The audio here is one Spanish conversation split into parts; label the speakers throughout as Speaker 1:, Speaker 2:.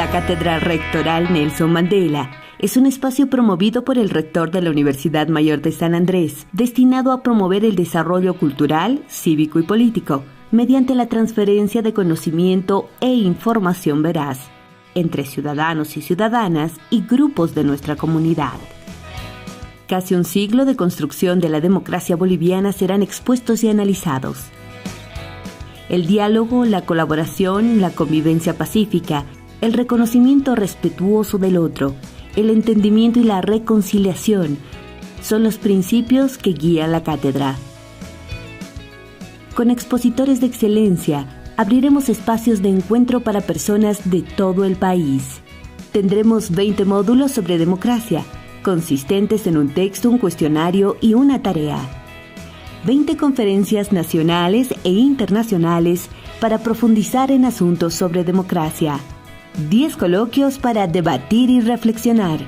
Speaker 1: La Cátedra Rectoral Nelson Mandela es un espacio promovido por el rector de la Universidad Mayor de San Andrés, destinado a promover el desarrollo cultural, cívico y político, mediante la transferencia de conocimiento e información veraz entre ciudadanos y ciudadanas y grupos de nuestra comunidad. Casi un siglo de construcción de la democracia boliviana serán expuestos y analizados. El diálogo, la colaboración, la convivencia pacífica, el reconocimiento respetuoso del otro, el entendimiento y la reconciliación son los principios que guían la cátedra. Con expositores de excelencia, abriremos espacios de encuentro para personas de todo el país. Tendremos 20 módulos sobre democracia, consistentes en un texto, un cuestionario y una tarea. 20 conferencias nacionales e internacionales para profundizar en asuntos sobre democracia. 10 coloquios para debatir y reflexionar.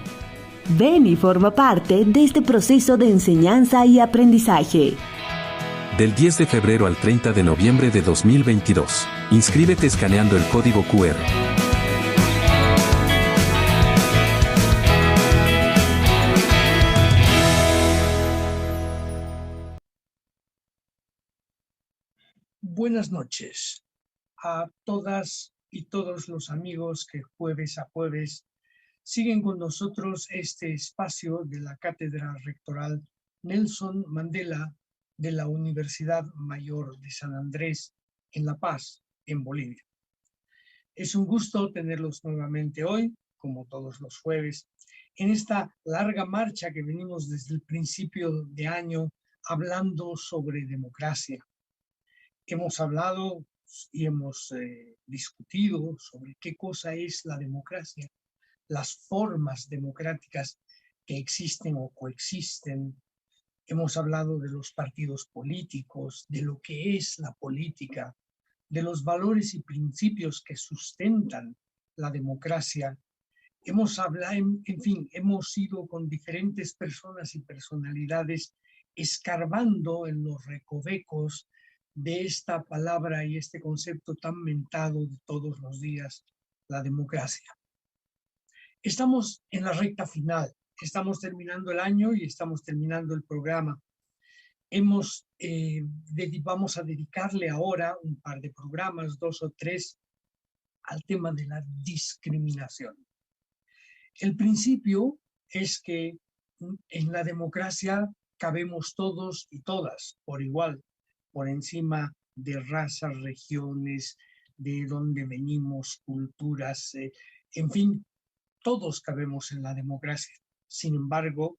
Speaker 1: Ven y forma parte de este proceso de enseñanza y aprendizaje.
Speaker 2: Del 10 de febrero al 30 de noviembre de 2022. Inscríbete escaneando el código QR.
Speaker 3: Buenas noches a todas y todos los amigos que jueves a jueves siguen con nosotros este espacio de la Cátedra Rectoral Nelson Mandela de la Universidad Mayor de San Andrés en La Paz, en Bolivia. Es un gusto tenerlos nuevamente hoy, como todos los jueves, en esta larga marcha que venimos desde el principio de año hablando sobre democracia. Hemos hablado y hemos discutido sobre qué cosa es la democracia, las formas democráticas que existen o coexisten. Hemos hablado de los partidos políticos, de lo que es la política, de los valores y principios que sustentan la democracia. Hemos hablado, en fin, hemos ido con diferentes personas y personalidades escarbando en los recovecos de esta palabra y este concepto tan mentado de todos los días, la democracia. Estamos en la recta final, estamos terminando el año y estamos terminando el programa. Vamos a dedicarle ahora un par de programas, 2 o 3, al tema de la discriminación. El principio es que en la democracia cabemos todos y todas por igual, por encima de razas, regiones, de dónde venimos, culturas, en fin, todos cabemos en la democracia. Sin embargo,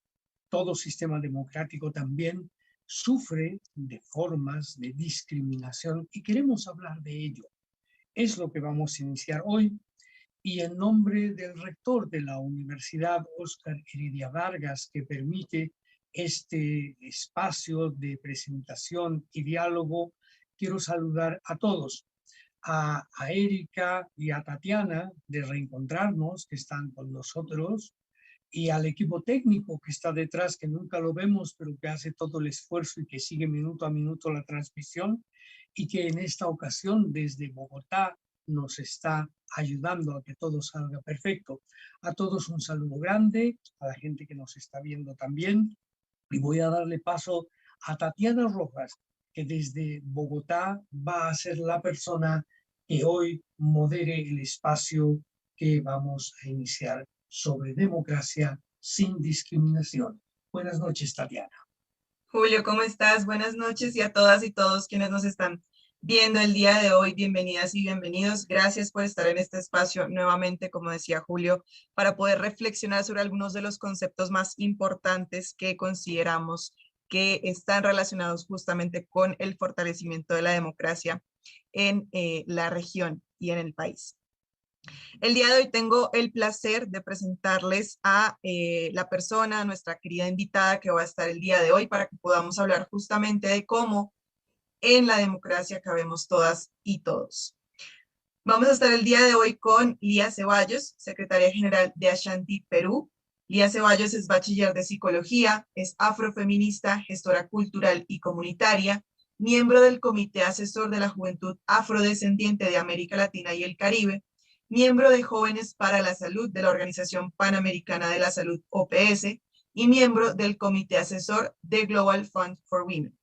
Speaker 3: todo sistema democrático también sufre de formas de discriminación y queremos hablar de ello. Es lo que vamos a iniciar hoy y en nombre del rector de la Universidad, Óscar Heredia Vargas, que permite este espacio de presentación y diálogo, quiero saludar a todos, a Erika y a Tatiana de Reencontrarnos, que están con nosotros, y al equipo técnico que está detrás, que nunca lo vemos, pero que hace todo el esfuerzo y que sigue minuto a minuto la transmisión, y que en esta ocasión desde Bogotá nos está ayudando a que todo salga perfecto. A todos un saludo grande, a la gente que nos está viendo también, y voy a darle paso a Tatiana Rojas, que desde Bogotá va a ser la persona que hoy modere el espacio que vamos a iniciar sobre democracia sin discriminación. Buenas noches, Tatiana.
Speaker 4: Julio, ¿cómo estás? Buenas noches y a todas y todos quienes nos están viendo el día de hoy. Bienvenidas y bienvenidos. Gracias por estar en este espacio nuevamente, como decía Julio, para poder reflexionar sobre algunos de los conceptos más importantes que consideramos que están relacionados justamente con el fortalecimiento de la democracia en la región y en el país. El día de hoy tengo el placer de presentarles a la persona, a nuestra querida invitada que va a estar el día de hoy para que podamos hablar justamente de cómo en la democracia cabemos todas y todos. Vamos a estar el día de hoy con Lía Ceballos, secretaria general de Ashanti, Perú. Lía Ceballos es bachiller de psicología, es afrofeminista, gestora cultural y comunitaria, miembro del Comité Asesor de la Juventud Afrodescendiente de América Latina y el Caribe, miembro de Jóvenes para la Salud de la Organización Panamericana de la Salud, OPS, y miembro del Comité Asesor de Global Fund for Women.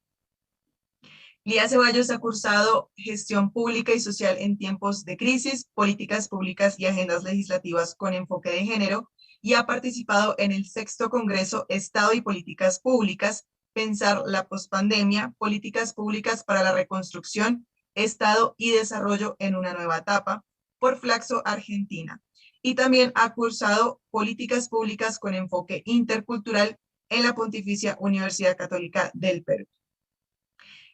Speaker 4: Lía Ceballos ha cursado Gestión Pública y Social en tiempos de crisis, políticas públicas y agendas legislativas con enfoque de género, y ha participado en el 6º Congreso Estado y Políticas Públicas, Pensar la Pospandemia, Políticas Públicas para la Reconstrucción, Estado y Desarrollo en una Nueva Etapa, por Flaxo Argentina. Y también ha cursado Políticas Públicas con enfoque intercultural en la Pontificia Universidad Católica del Perú.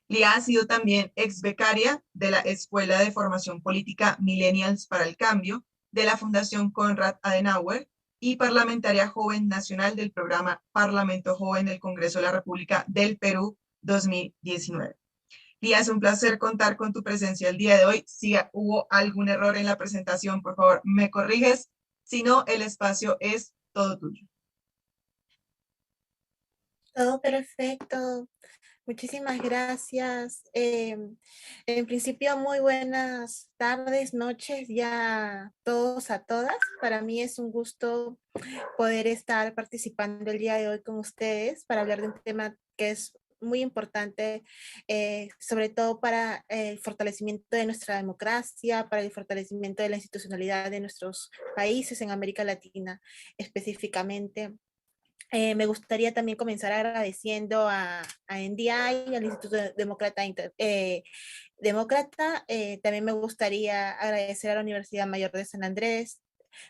Speaker 4: Lía ha sido también ex becaria de la Escuela de Formación Política Millennials para el Cambio de la Fundación Konrad Adenauer y parlamentaria joven nacional del programa Parlamento Joven del Congreso de la República del Perú 2019. Lía, es un placer contar con tu presencia el día de hoy. Si hubo algún error en la presentación, por favor, me corriges. Si no, el espacio es todo tuyo.
Speaker 5: Todo perfecto. Muchísimas gracias. En principio, muy buenas tardes, noches ya todos a todas. Para mí es un gusto poder estar participando el día de hoy con ustedes para hablar de un tema que es muy importante, sobre todo para el fortalecimiento de nuestra democracia, para el fortalecimiento de la institucionalidad de nuestros países en América Latina específicamente. Me gustaría también comenzar agradeciendo a NDI, al Instituto Demócrata. También me gustaría agradecer a la Universidad Mayor de San Andrés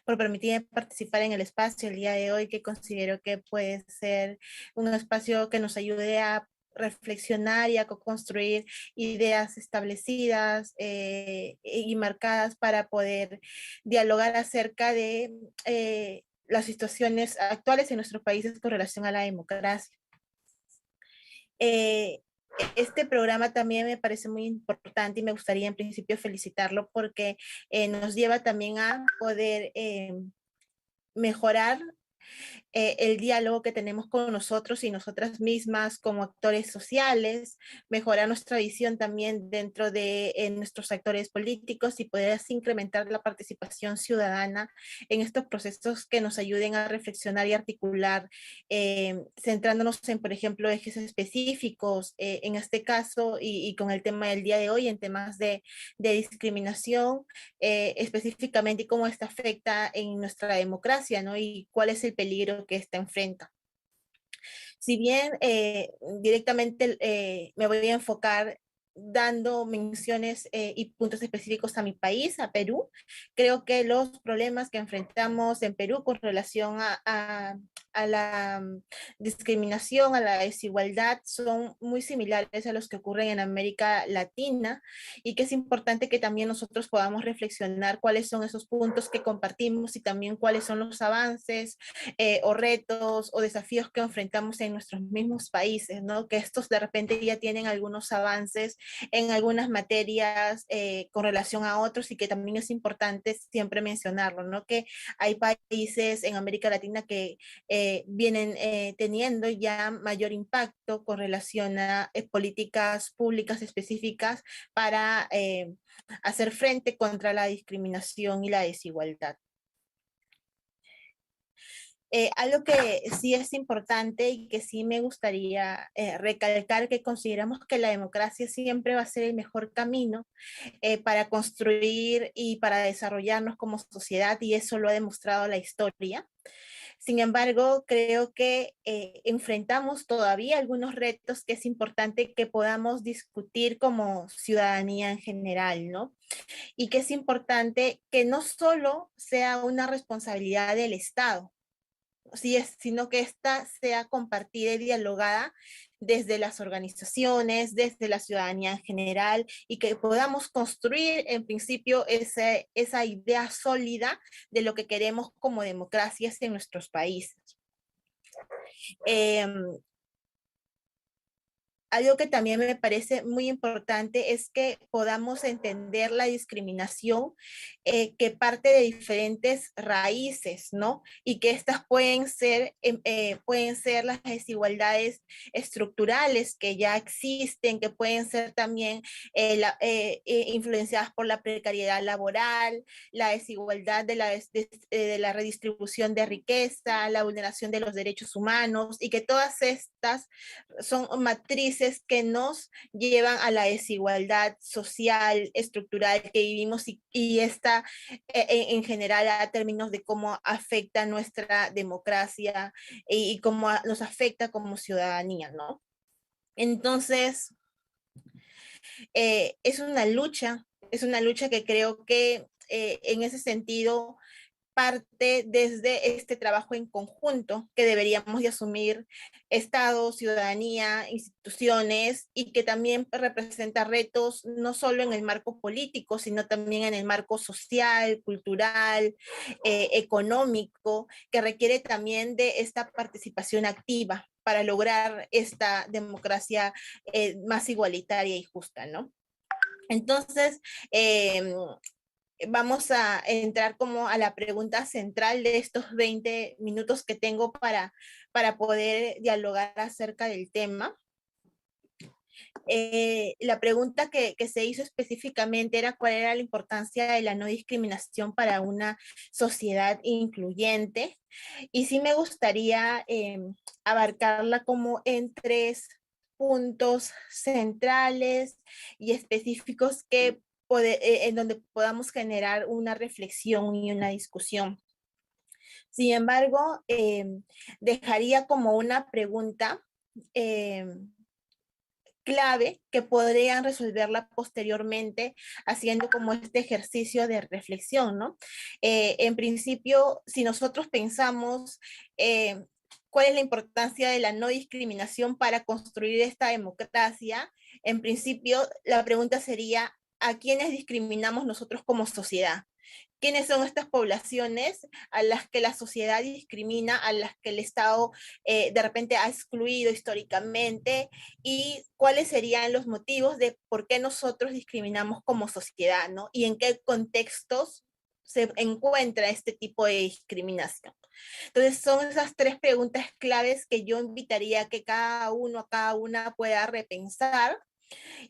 Speaker 5: por permitirme participar en el espacio el día de hoy, que considero que puede ser un espacio que nos ayude a reflexionar y a construir ideas establecidas y marcadas para poder dialogar acerca de las situaciones actuales en nuestros países con relación a la democracia. Este programa también me parece muy importante y me gustaría en principio felicitarlo porque nos lleva también a poder mejorar el diálogo que tenemos con nosotros y nosotras mismas como actores sociales, mejorar nuestra visión también dentro de nuestros actores políticos y poder así incrementar la participación ciudadana en estos procesos que nos ayuden a reflexionar y articular, centrándonos en, por ejemplo, ejes específicos, en este caso y con el tema del día de hoy, en temas de discriminación, específicamente y cómo esta afecta en nuestra democracia, ¿no? Y cuál es el peligro que esta enfrenta. Si bien directamente me voy a enfocar dando menciones y puntos específicos a mi país, a Perú, creo que los problemas que enfrentamos en Perú con relación a la discriminación, a la desigualdad, son muy similares a los que ocurren en América Latina y que es importante que también nosotros podamos reflexionar cuáles son esos puntos que compartimos y también cuáles son los avances o retos o desafíos que enfrentamos en nuestros mismos países, ¿no? Que estos de repente ya tienen algunos avances en algunas materias con relación a otros y que también es importante siempre mencionarlo, ¿no? Que hay países en América Latina que vienen teniendo ya mayor impacto con relación a políticas públicas específicas para hacer frente contra la discriminación y la desigualdad. Algo que sí es importante y que sí me gustaría recalcar, que consideramos que la democracia siempre va a ser el mejor camino para construir y para desarrollarnos como sociedad, y eso lo ha demostrado la historia. Sin embargo, creo que enfrentamos todavía algunos retos que es importante que podamos discutir como ciudadanía en general, ¿no? Y que es importante que no solo sea una responsabilidad del Estado, sino que esta sea compartida y dialogada desde las organizaciones, desde la ciudadanía en general, y que podamos construir en principio esa idea sólida de lo que queremos como democracias en nuestros países. algo que también me parece muy importante es que podamos entender la discriminación que parte de diferentes raíces, ¿no? Y que estas pueden ser las desigualdades estructurales que ya existen, que pueden ser también influenciadas por la precariedad laboral, la desigualdad de la redistribución de riqueza, la vulneración de los derechos humanos, y que todas estas son matrices que nos llevan a la desigualdad social, estructural que vivimos, y esta en general a términos de cómo afecta nuestra democracia y cómo nos afecta como ciudadanía, ¿no? Entonces, es una lucha que creo que en ese sentido parte desde este trabajo en conjunto que deberíamos de asumir Estado, ciudadanía, instituciones, y que también representa retos no solo en el marco político, sino también en el marco social, cultural, económico, que requiere también de esta participación activa para lograr esta democracia más igualitaria y justa, ¿no? Entonces, vamos a entrar como a la pregunta central de estos 20 minutos que tengo para poder dialogar acerca del tema. La pregunta que se hizo específicamente era cuál era la importancia de la no discriminación para una sociedad incluyente. Y sí me gustaría abarcarla como en 3 puntos centrales y específicos que en donde podamos generar una reflexión y una discusión. Sin embargo, dejaría como una pregunta clave que podrían resolverla posteriormente haciendo como este ejercicio de reflexión, ¿no? En principio, si nosotros pensamos cuál es la importancia de la no discriminación para construir esta democracia, en principio la pregunta sería, ¿a quiénes discriminamos nosotros como sociedad? ¿Quiénes son estas poblaciones a las que la sociedad discrimina, a las que el Estado de repente ha excluido históricamente? ¿Y cuáles serían los motivos de por qué nosotros discriminamos como sociedad, ¿no? ¿Y en qué contextos se encuentra este tipo de discriminación? Entonces son esas 3 preguntas claves que yo invitaría a que cada una pueda repensar,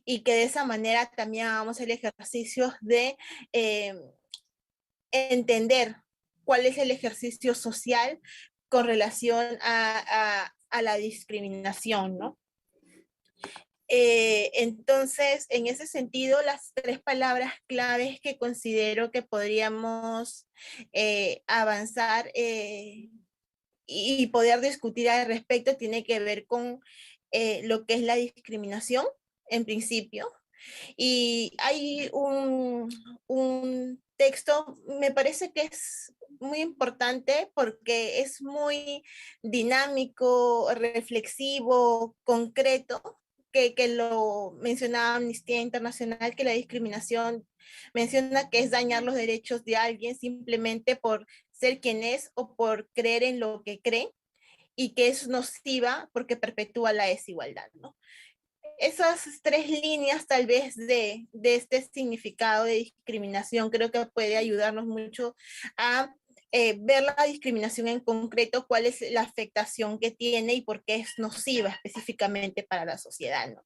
Speaker 5: y que de esa manera también hagamos el ejercicio de entender cuál es el ejercicio social con relación a la discriminación, ¿no? Entonces, en ese sentido, las 3 palabras claves que considero que podríamos avanzar y poder discutir al respecto tiene que ver con lo que es la discriminación, en principio. Y hay un texto, me parece que es muy importante porque es muy dinámico, reflexivo, concreto, que lo mencionaba Amnistía Internacional, que la discriminación menciona que es dañar los derechos de alguien simplemente por ser quien es o por creer en lo que cree, y que es nociva porque perpetúa la desigualdad, ¿no? Esas 3 líneas tal vez de este significado de discriminación creo que puede ayudarnos mucho a ver la discriminación en concreto, cuál es la afectación que tiene y por qué es nociva específicamente para la sociedad, ¿no?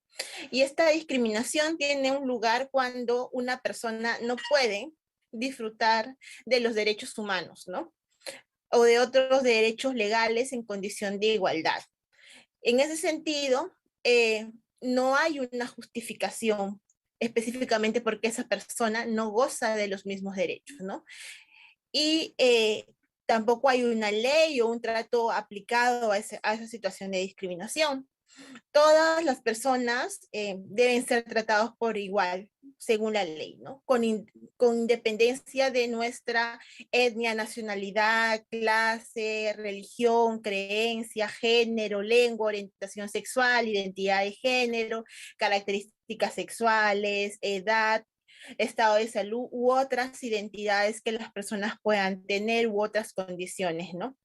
Speaker 5: Y esta discriminación tiene un lugar cuando una persona no puede disfrutar de los derechos humanos, ¿no? O de otros derechos legales en condición de igualdad. En ese sentido, no hay una justificación específicamente porque esa persona no goza de los mismos derechos, ¿no? Y tampoco hay una ley o un trato aplicado a esa situación de discriminación. Todas las personas deben ser tratados por igual, según la ley, ¿no? Con independencia de nuestra etnia, nacionalidad, clase, religión, creencia, género, lengua, orientación sexual, identidad de género, características sexuales, edad, estado de salud u otras identidades que las personas puedan tener u otras condiciones, ¿no?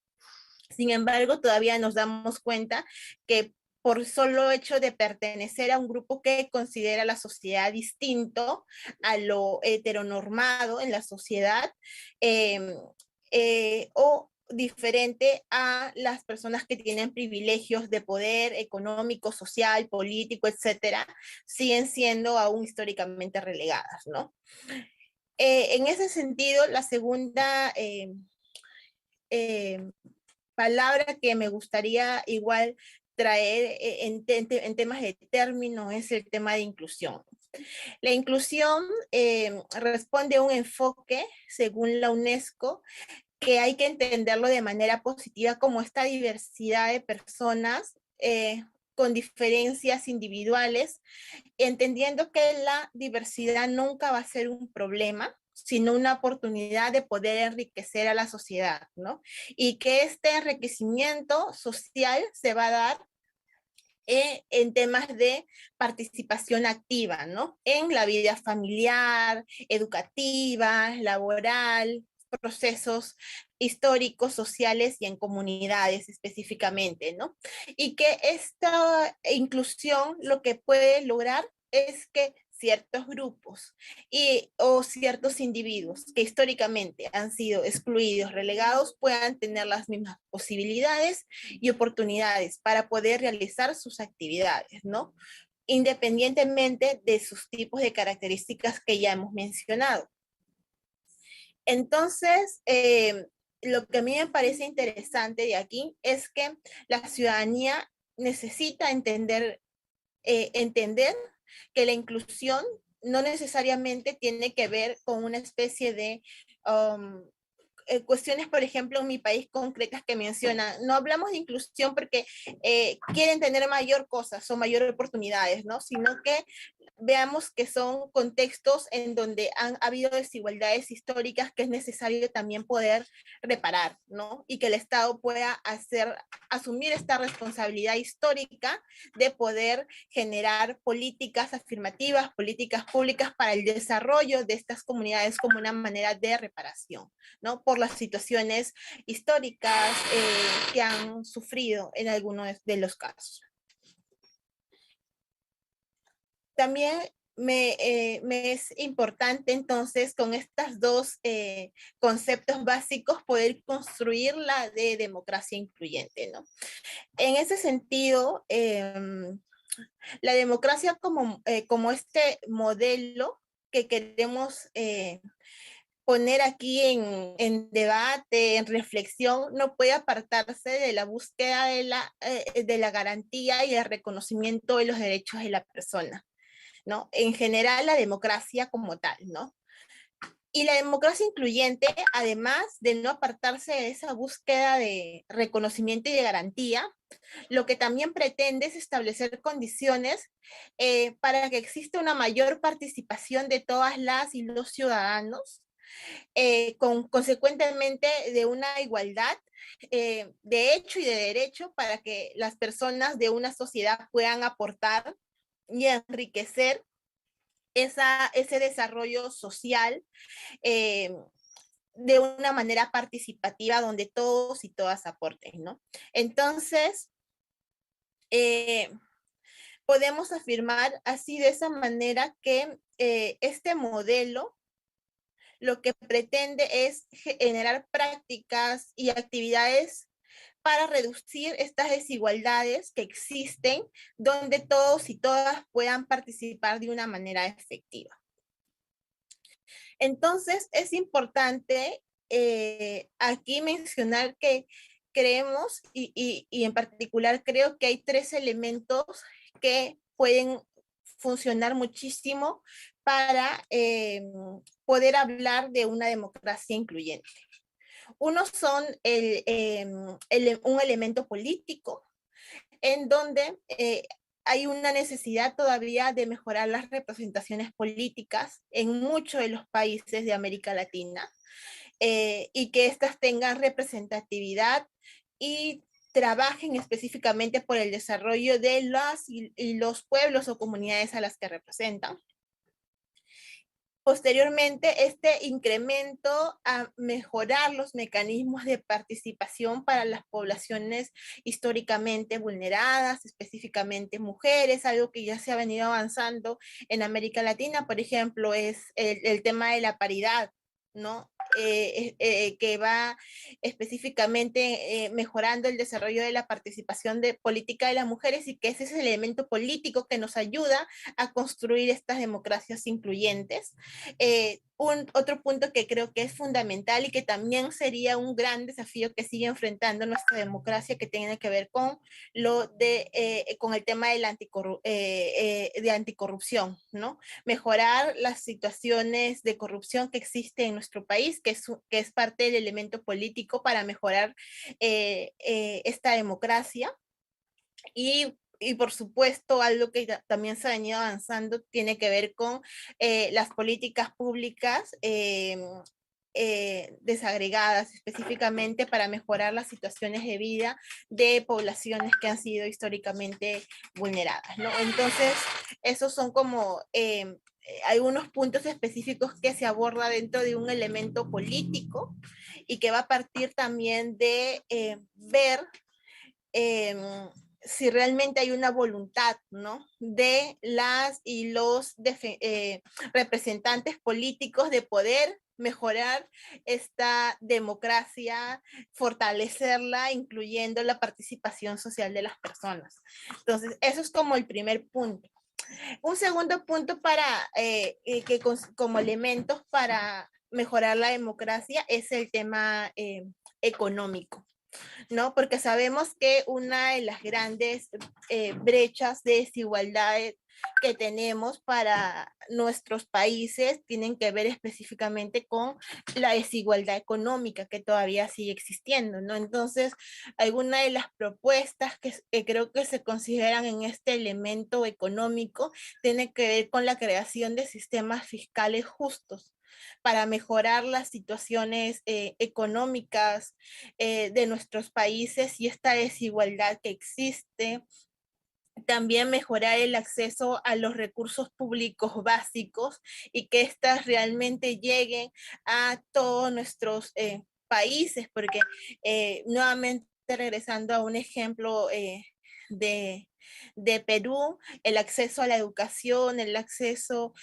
Speaker 5: Sin embargo, todavía nos damos cuenta que por solo hecho de pertenecer a un grupo que considera la sociedad distinto a lo heteronormado en la sociedad, o diferente a las personas que tienen privilegios de poder económico, social, político, etcétera, siguen siendo aún históricamente relegadas, ¿no? En ese sentido, la segunda palabra que me gustaría igual traer en temas de término es el tema de inclusión. La inclusión responde a un enfoque, según la UNESCO, que hay que entenderlo de manera positiva como esta diversidad de personas con diferencias individuales, entendiendo que la diversidad nunca va a ser un problema, sino una oportunidad de poder enriquecer a la sociedad, ¿no? Y que este enriquecimiento social se va a dar en temas de participación activa, ¿no? En la vida familiar, educativa, laboral, procesos históricos, sociales y en comunidades específicamente, ¿no? Y que esta inclusión lo que puede lograr es que ciertos grupos o ciertos individuos que históricamente han sido excluidos, relegados, puedan tener las mismas posibilidades y oportunidades para poder realizar sus actividades, ¿no? Independientemente de sus tipos de características que ya hemos mencionado. Entonces, lo que a mí me parece interesante de aquí es que la ciudadanía necesita entender que la inclusión no necesariamente tiene que ver con una especie de cuestiones, por ejemplo, en mi país concretas que mencionan. No hablamos de inclusión porque quieren tener mayor cosas o mayor oportunidades, ¿no? Sino que veamos que son contextos en donde han habido desigualdades históricas que es necesario también poder reparar, ¿no? Y que el Estado pueda asumir esta responsabilidad histórica de poder generar políticas afirmativas, políticas públicas para el desarrollo de estas comunidades como una manera de reparación, ¿no? Por las situaciones históricas que han sufrido en algunos de los casos. También me es importante entonces con estos dos conceptos básicos poder construir la de democracia incluyente, ¿no? En ese sentido, la democracia como este modelo que queremos poner aquí en debate, en reflexión, no puede apartarse de la búsqueda de la garantía y el reconocimiento de los derechos de la persona, ¿no? En general, la democracia como tal, ¿no? Y la democracia incluyente, además de no apartarse de esa búsqueda de reconocimiento y de garantía, lo que también pretende es establecer condiciones para que exista una mayor participación de todas las y los ciudadanos, consecuentemente de una igualdad de hecho y de derecho para que las personas de una sociedad puedan aportar y enriquecer ese desarrollo social de una manera participativa donde todos y todas aporten, ¿no? Entonces, podemos afirmar así de esa manera que este modelo lo que pretende es generar prácticas y actividades para reducir estas desigualdades que existen, donde todos y todas puedan participar de una manera efectiva. Entonces, es importante aquí mencionar que creemos, y en particular creo que hay 3 elementos que pueden funcionar muchísimo para poder hablar de una democracia incluyente. Uno son un elemento político, en donde hay una necesidad todavía de mejorar las representaciones políticas en muchos de los países de América Latina y que éstas tengan representatividad y trabajen específicamente por el desarrollo de las y los pueblos o comunidades a las que representan. Posteriormente, este incremento a mejorar los mecanismos de participación para las poblaciones históricamente vulneradas, específicamente mujeres, algo que ya se ha venido avanzando en América Latina, por ejemplo, es el tema de la paridad, ¿no? Que va específicamente mejorando el desarrollo de la participación de política de las mujeres y que ese es el elemento político que nos ayuda a construir estas democracias incluyentes. Otro punto que creo que es fundamental y que también sería un gran desafío que sigue enfrentando nuestra democracia, que tiene que ver con con el tema de la de anticorrupción, ¿no? Mejorar las situaciones de corrupción que existen en nuestro país, que es parte del elemento político para mejorar esta democracia. Y por supuesto, algo que también se ha venido avanzando tiene que ver con las políticas públicas desagregadas específicamente para mejorar las situaciones de vida de poblaciones que han sido históricamente vulneradas, ¿no? Entonces, esos son como algunos puntos específicos que se aborda dentro de un elemento político y que va a partir también de ver si realmente hay una voluntad, ¿no? De las y los representantes políticos de poder mejorar esta democracia, fortalecerla, incluyendo la participación social de las personas. Entonces, eso es como el primer punto. Un segundo punto como elementos para mejorar la democracia es el tema económico, ¿no? Porque sabemos que una de las grandes brechas de desigualdad que tenemos para nuestros países tienen que ver específicamente con la desigualdad económica que todavía sigue existiendo, ¿no? Entonces, algunas de las propuestas que creo que se consideran en este elemento económico tienen que ver con la creación de sistemas fiscales justos para mejorar las situaciones económicas de nuestros países y esta desigualdad que existe. También mejorar el acceso a los recursos públicos básicos y que éstas realmente lleguen a todos nuestros países, porque nuevamente regresando a un ejemplo de Perú, el acceso a la educación, el acceso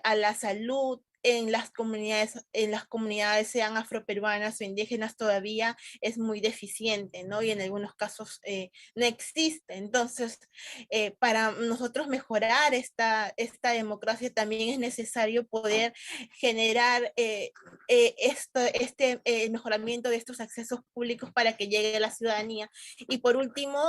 Speaker 5: a la salud, en las comunidades sean afroperuanas o indígenas todavía es muy deficiente, ¿no? Y en algunos casos no existe. Entonces, para nosotros mejorar esta democracia también es necesario poder generar este mejoramiento de estos accesos públicos para que llegue a la ciudadanía. Y por último,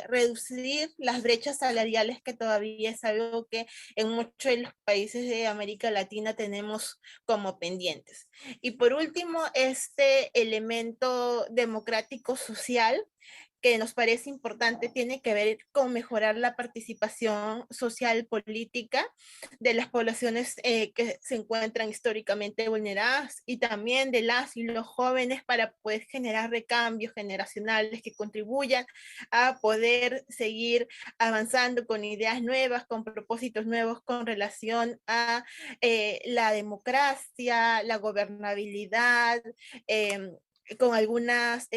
Speaker 5: reducir las brechas salariales que todavía es algo que en muchos de los países de América Latina tenemos como pendientes. Y por último, este elemento democrático social que nos parece importante tiene que ver con mejorar la participación social política de las poblaciones que se encuentran históricamente vulneradas y también de las y los jóvenes para poder generar recambios generacionales que contribuyan a poder seguir avanzando con ideas nuevas, con propósitos nuevos con relación a la democracia, la gobernabilidad, con algunas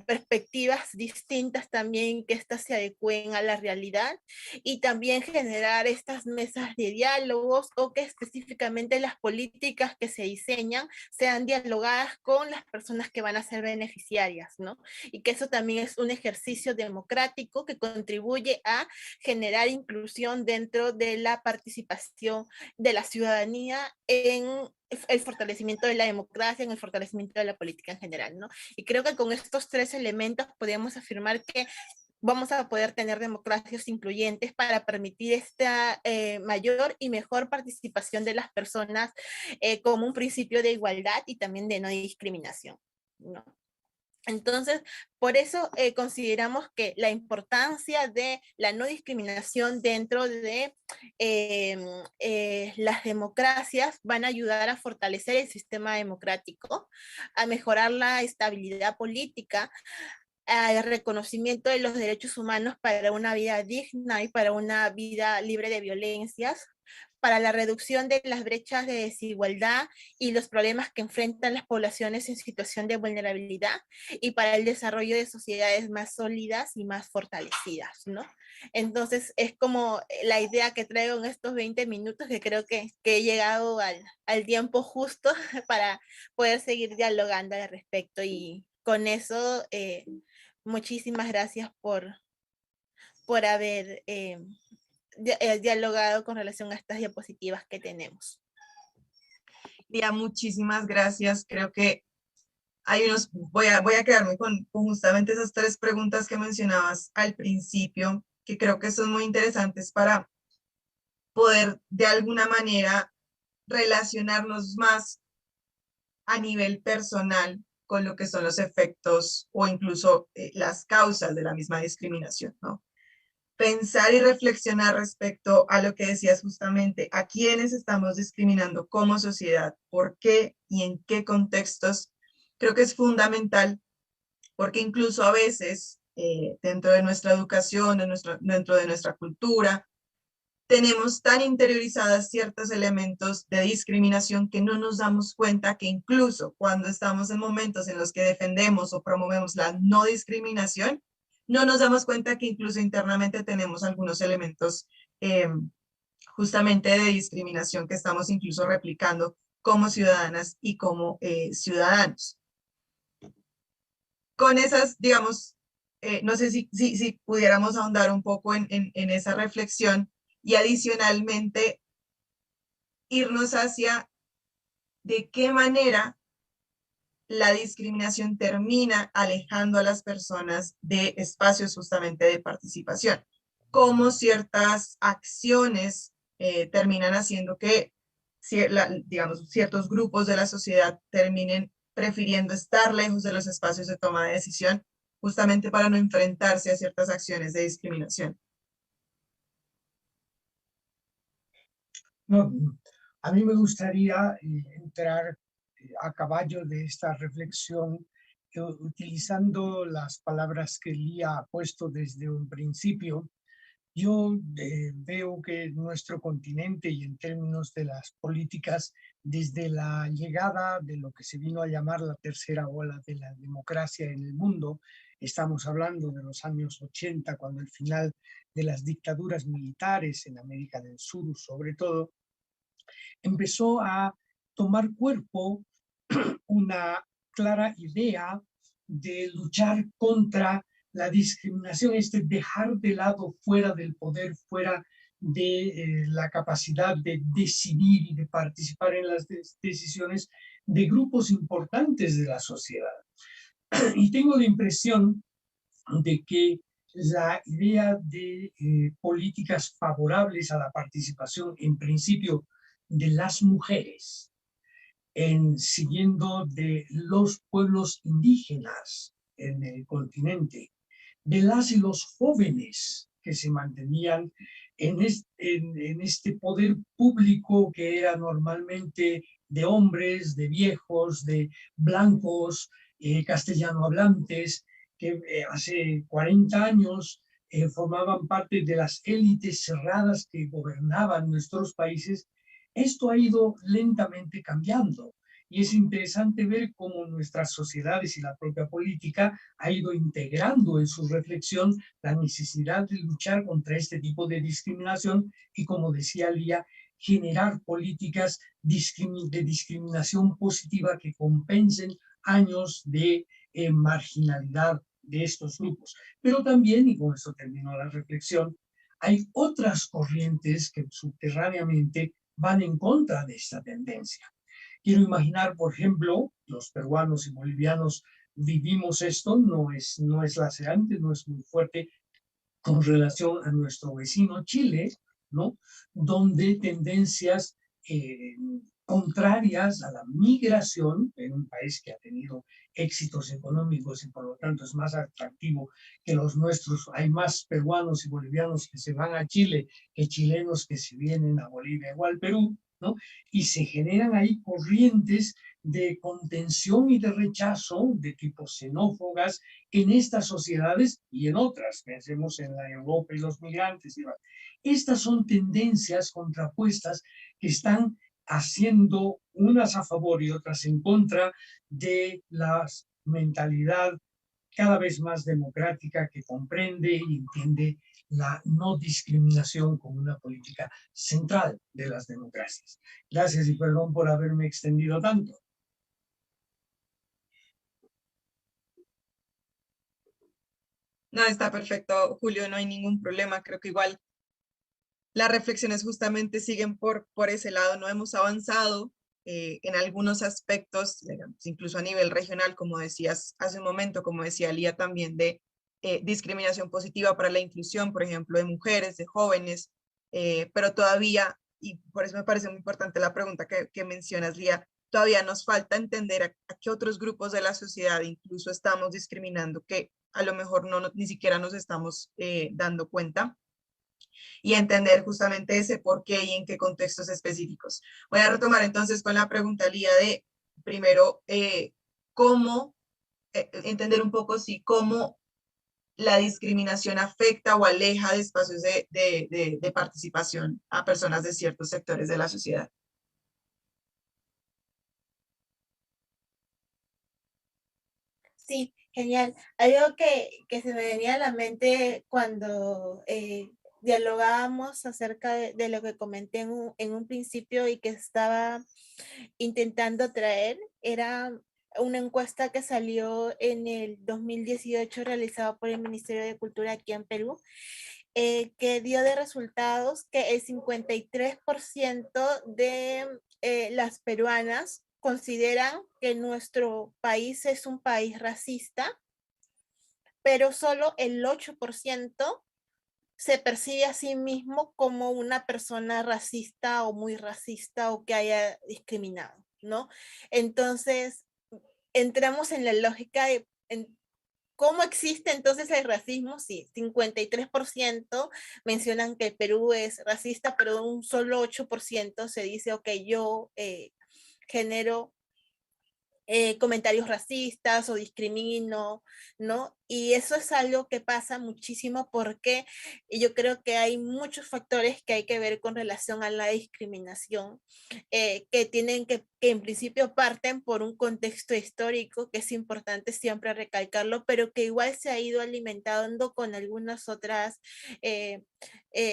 Speaker 5: perspectivas distintas también que éstas se adecúen a la realidad y también generar estas mesas de diálogos o que específicamente las políticas que se diseñan sean dialogadas con las personas que van a ser beneficiarias, ¿no? Y que eso también es un ejercicio democrático que contribuye a generar inclusión dentro de la participación de la ciudadanía en el fortalecimiento de la democracia, en el fortalecimiento de la política en general, ¿no? Y creo que con estos tres elementos podríamos afirmar que vamos a poder tener democracias incluyentes para permitir esta mayor y mejor participación de las personas como un principio de igualdad y también de no discriminación, ¿no? Entonces, por eso consideramos que la importancia de la no discriminación dentro de las democracias van a ayudar a fortalecer el sistema democrático, a mejorar la estabilidad política, al reconocimiento de los derechos humanos para una vida digna y para una vida libre de violencias, para la reducción de las brechas de desigualdad y los problemas que enfrentan las poblaciones en situación de vulnerabilidad y para el desarrollo de sociedades más sólidas y más fortalecidas, ¿no? Entonces es como la idea que traigo en estos 20 minutos, que creo que he llegado al tiempo justo para poder seguir dialogando al respecto, y con eso muchísimas gracias por haber dialogado con relación a estas diapositivas que tenemos.
Speaker 4: Lía, muchísimas gracias. Creo que hay unos, voy a quedarme con justamente esas 3 preguntas que mencionabas al principio, que creo que son muy interesantes para poder de alguna manera relacionarnos más a nivel personal con lo que son los efectos o incluso las causas de la misma discriminación, ¿no? Pensar y reflexionar respecto a lo que decías justamente, a quiénes estamos discriminando como sociedad, por qué y en qué contextos, creo que es fundamental, porque incluso a veces dentro de nuestra educación, dentro de nuestra cultura, tenemos tan interiorizadas ciertos elementos de discriminación que no nos damos cuenta que incluso cuando estamos en momentos en los que defendemos o promovemos la no discriminación, no nos damos cuenta que incluso internamente tenemos algunos elementos justamente de discriminación que estamos incluso replicando como ciudadanas y como ciudadanos. Con esas, digamos, no sé si pudiéramos ahondar un poco en esa reflexión y adicionalmente irnos hacia de qué manera la discriminación termina alejando a las personas de espacios justamente de participación. Cómo ciertas acciones terminan haciendo que, digamos, ciertos grupos de la sociedad terminen prefiriendo estar lejos de los espacios de toma de decisión justamente para no enfrentarse a ciertas acciones de discriminación.
Speaker 3: No, a mí me gustaría entrar a caballo de esta reflexión utilizando las palabras que Lía ha puesto desde un principio. Yo veo que nuestro continente y en términos de las políticas, desde la llegada de lo que se vino a llamar la tercera ola de la democracia en el mundo, estamos hablando de los años 80, cuando el final de las dictaduras militares en América del Sur, sobre todo, empezó a tomar cuerpo una clara idea de luchar contra la discriminación, dejar de lado, fuera del poder, fuera de la capacidad de decidir y de participar en las decisiones de grupos importantes de la sociedad. Y tengo la impresión de que la idea de políticas favorables a la participación, en principio, de las mujeres, siguiendo de los pueblos indígenas en el continente, de las y los jóvenes que se mantenían en este poder público que era normalmente de hombres, de viejos, de blancos, castellano hablantes, que hace 40 años formaban parte de las élites cerradas que gobernaban nuestros países. Esto ha ido lentamente cambiando y es interesante ver cómo nuestras sociedades y la propia política ha ido integrando en su reflexión la necesidad de luchar contra este tipo de discriminación y, como decía Lía, generar políticas de discriminación positiva que compensen años de marginalidad de estos grupos. Pero también, y con esto termino la reflexión, hay otras corrientes que subterráneamente van en contra de esta tendencia. Quiero imaginar, por ejemplo, los peruanos y bolivianos vivimos esto, no es lacerante, no es muy fuerte con relación a nuestro vecino Chile, ¿no? Donde tendencias contrarias a la migración, en un país que ha tenido éxitos económicos y por lo tanto es más atractivo que los nuestros. Hay más peruanos y bolivianos que se van a Chile que chilenos que se vienen a Bolivia o al Perú, ¿no? Y se generan ahí corrientes de contención y de rechazo de tipo xenófogas en estas sociedades y en otras, pensemos en la Europa y los migrantes. Estas son tendencias contrapuestas que están haciendo unas a favor y otras en contra de la mentalidad cada vez más democrática que comprende y entiende la no discriminación como una política central de las democracias. Gracias y perdón por haberme extendido tanto.
Speaker 4: No, está perfecto, Julio, no hay ningún problema. Creo que igual las reflexiones justamente siguen por ese lado. No hemos avanzado en algunos aspectos, digamos, incluso a nivel regional, como decías hace un momento, como decía Lía también, de discriminación positiva para la inclusión, por ejemplo, de mujeres, de jóvenes, pero todavía, y por eso me parece muy importante la pregunta que mencionas, Lía, todavía nos falta entender a qué otros grupos de la sociedad incluso estamos discriminando, que a lo mejor ni siquiera nos estamos dando cuenta y entender justamente ese por qué y en qué contextos específicos. Voy a retomar entonces con la pregunta, Lía, de primero, cómo entender un poco si cómo la discriminación afecta o aleja de espacios de participación a personas de ciertos sectores de la sociedad.
Speaker 5: Sí, genial. Algo que se me venía a la mente cuando dialogábamos acerca de lo que comenté en un principio y que estaba intentando traer, era una encuesta que salió en el 2018 realizada por el Ministerio de Cultura aquí en Perú, que dio de resultados que el 53% de las peruanas consideran que nuestro país es un país racista, pero solo el 8% se percibe a sí mismo como una persona racista o muy racista o que haya discriminado, ¿no? Entonces, entramos en la lógica de cómo existe entonces el racismo. Sí, 53% mencionan que el Perú es racista, pero un solo 8% se dice, ok, yo genero comentarios racistas o discrimino, ¿no? Y eso es algo que pasa muchísimo porque yo creo que hay muchos factores que hay que ver con relación a la discriminación, que tienen que en principio parten por un contexto histórico, que es importante siempre recalcarlo, pero que igual se ha ido alimentando con algunas otras eh,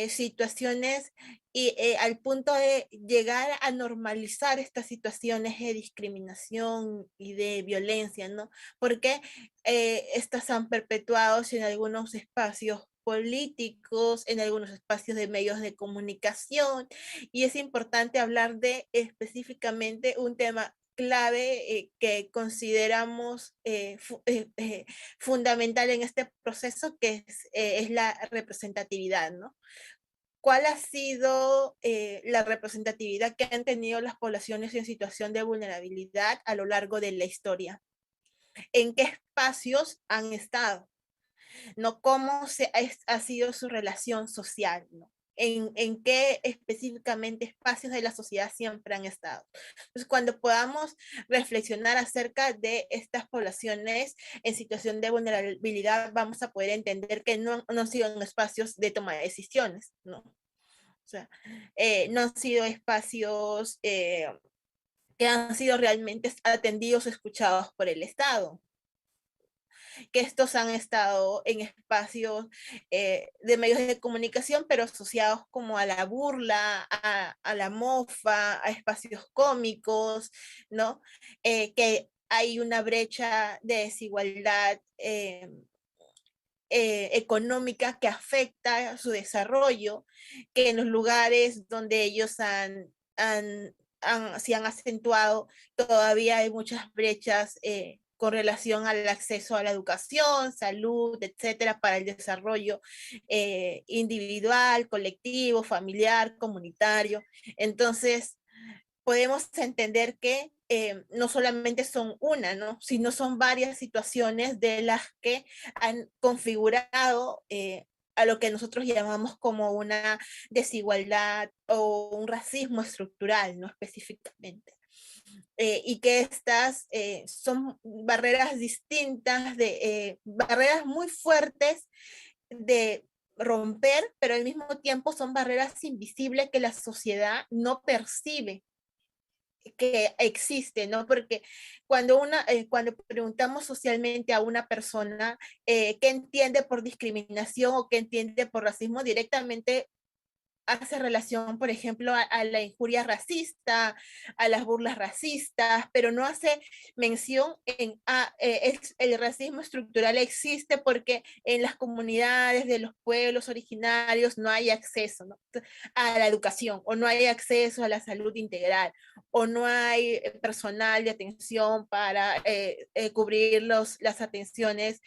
Speaker 5: situaciones y al punto de llegar a normalizar estas situaciones de discriminación y de violencia, ¿no? Porque estas se han perpetuado en algunos espacios políticos, en algunos espacios de medios de comunicación, y es importante hablar de específicamente un tema clave que consideramos fundamental en este proceso, que es la representatividad, ¿no? ¿Cuál ha sido la representatividad que han tenido las poblaciones en situación de vulnerabilidad a lo largo de la historia? ¿En qué espacios han estado? ¿No? ¿Cómo ha sido su relación social? ¿No? En qué específicamente espacios de la sociedad siempre han estado. Entonces, cuando podamos reflexionar acerca de estas poblaciones en situación de vulnerabilidad, vamos a poder entender que no han sido en espacios de toma de decisiones, ¿no? O sea, no han sido espacios que han sido realmente atendidos, escuchados por el Estado, que estos han estado en espacios de medios de comunicación, pero asociados como a la burla, a la mofa, a espacios cómicos, ¿no? Que hay una brecha de desigualdad económica que afecta su desarrollo, que en los lugares donde ellos se han acentuado, todavía hay muchas brechas con relación al acceso a la educación, salud, etcétera, para el desarrollo individual, colectivo, familiar, comunitario. Entonces, podemos entender que no solamente son una, ¿no? Sino son varias situaciones de las que han configurado a lo que nosotros llamamos como una desigualdad o un racismo estructural, ¿no? Específicamente. Y que estas son barreras distintas, barreras muy fuertes de romper, pero al mismo tiempo son barreras invisibles que la sociedad no percibe que existe, ¿no? Porque cuando preguntamos socialmente a una persona qué entiende por discriminación o qué entiende por racismo, directamente hace relación, por ejemplo, a la injuria racista, a las burlas racistas, pero no hace mención el racismo estructural existe porque en las comunidades de los pueblos originarios no hay acceso, ¿no?, a la educación, o no hay acceso a la salud integral, o no hay personal de atención para cubrir las atenciones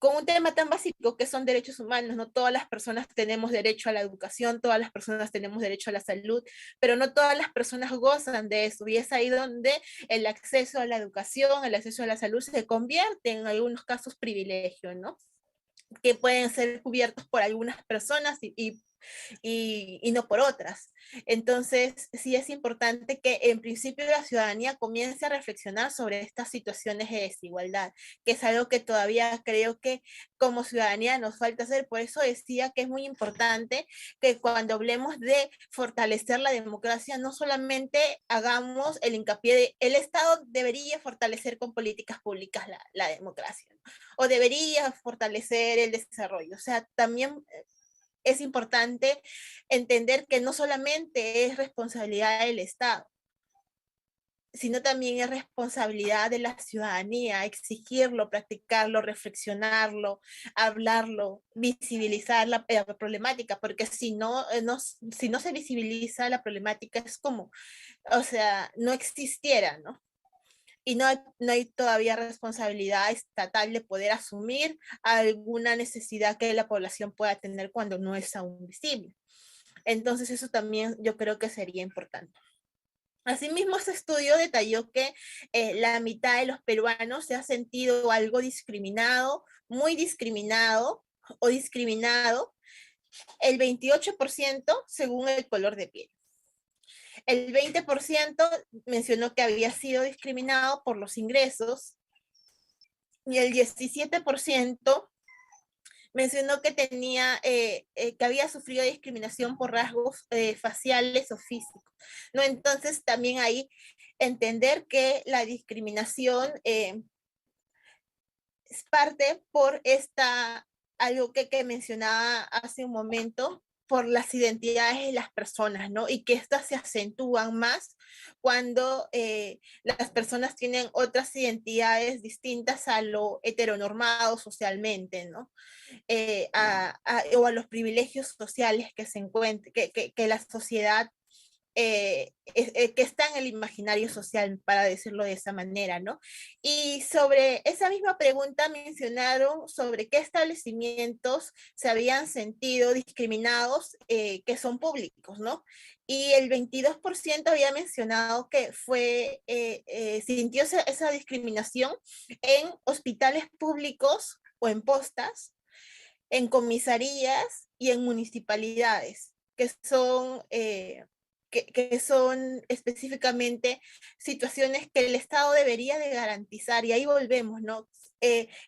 Speaker 5: con un tema tan básico que son derechos humanos. No todas las personas tenemos derecho a la educación, todas las personas tenemos derecho a la salud, pero no todas las personas gozan de eso, y es ahí donde el acceso a la educación, el acceso a la salud se convierte en algunos casos privilegio, ¿no?, que pueden ser cubiertos por algunas personas y no por otras. Entonces, sí es importante que en principio la ciudadanía comience a reflexionar sobre estas situaciones de desigualdad, que es algo que todavía creo que como ciudadanía nos falta hacer. Por eso decía que es muy importante que cuando hablemos de fortalecer la democracia, no solamente hagamos el hincapié de el Estado debería fortalecer con políticas públicas la democracia, ¿no?, o debería fortalecer el desarrollo. O sea, también es importante entender que no solamente es responsabilidad del Estado, sino también es responsabilidad de la ciudadanía exigirlo, practicarlo, reflexionarlo, hablarlo, visibilizar la problemática, porque si no se visibiliza la problemática es como, o sea, no existiera, ¿no? Y no hay todavía responsabilidad estatal de poder asumir alguna necesidad que la población pueda tener cuando no es aún visible. Entonces eso también yo creo que sería importante. Asimismo, este estudio detalló que la mitad de los peruanos se ha sentido algo discriminado, muy discriminado o discriminado, el 28% según el color de piel. El 20% mencionó que había sido discriminado por los ingresos y el 17% mencionó que que había sufrido discriminación por rasgos faciales o físicos, ¿no? Entonces también ahí entender que la discriminación es parte por algo que mencionaba hace un momento, por las identidades de las personas, ¿no? Y que estas se acentúan más cuando las personas tienen otras identidades distintas a lo heteronormado socialmente, ¿no? O a los privilegios sociales que se encuentran, que la sociedad que está en el imaginario social, para decirlo de esa manera, ¿no? Y sobre esa misma pregunta mencionaron sobre qué establecimientos se habían sentido discriminados que son públicos, ¿no? Y el 22% había mencionado que sintió esa discriminación en hospitales públicos o en postas, en comisarías y en municipalidades, que son específicamente situaciones que el Estado debería de garantizar. Y ahí volvemos, ¿no?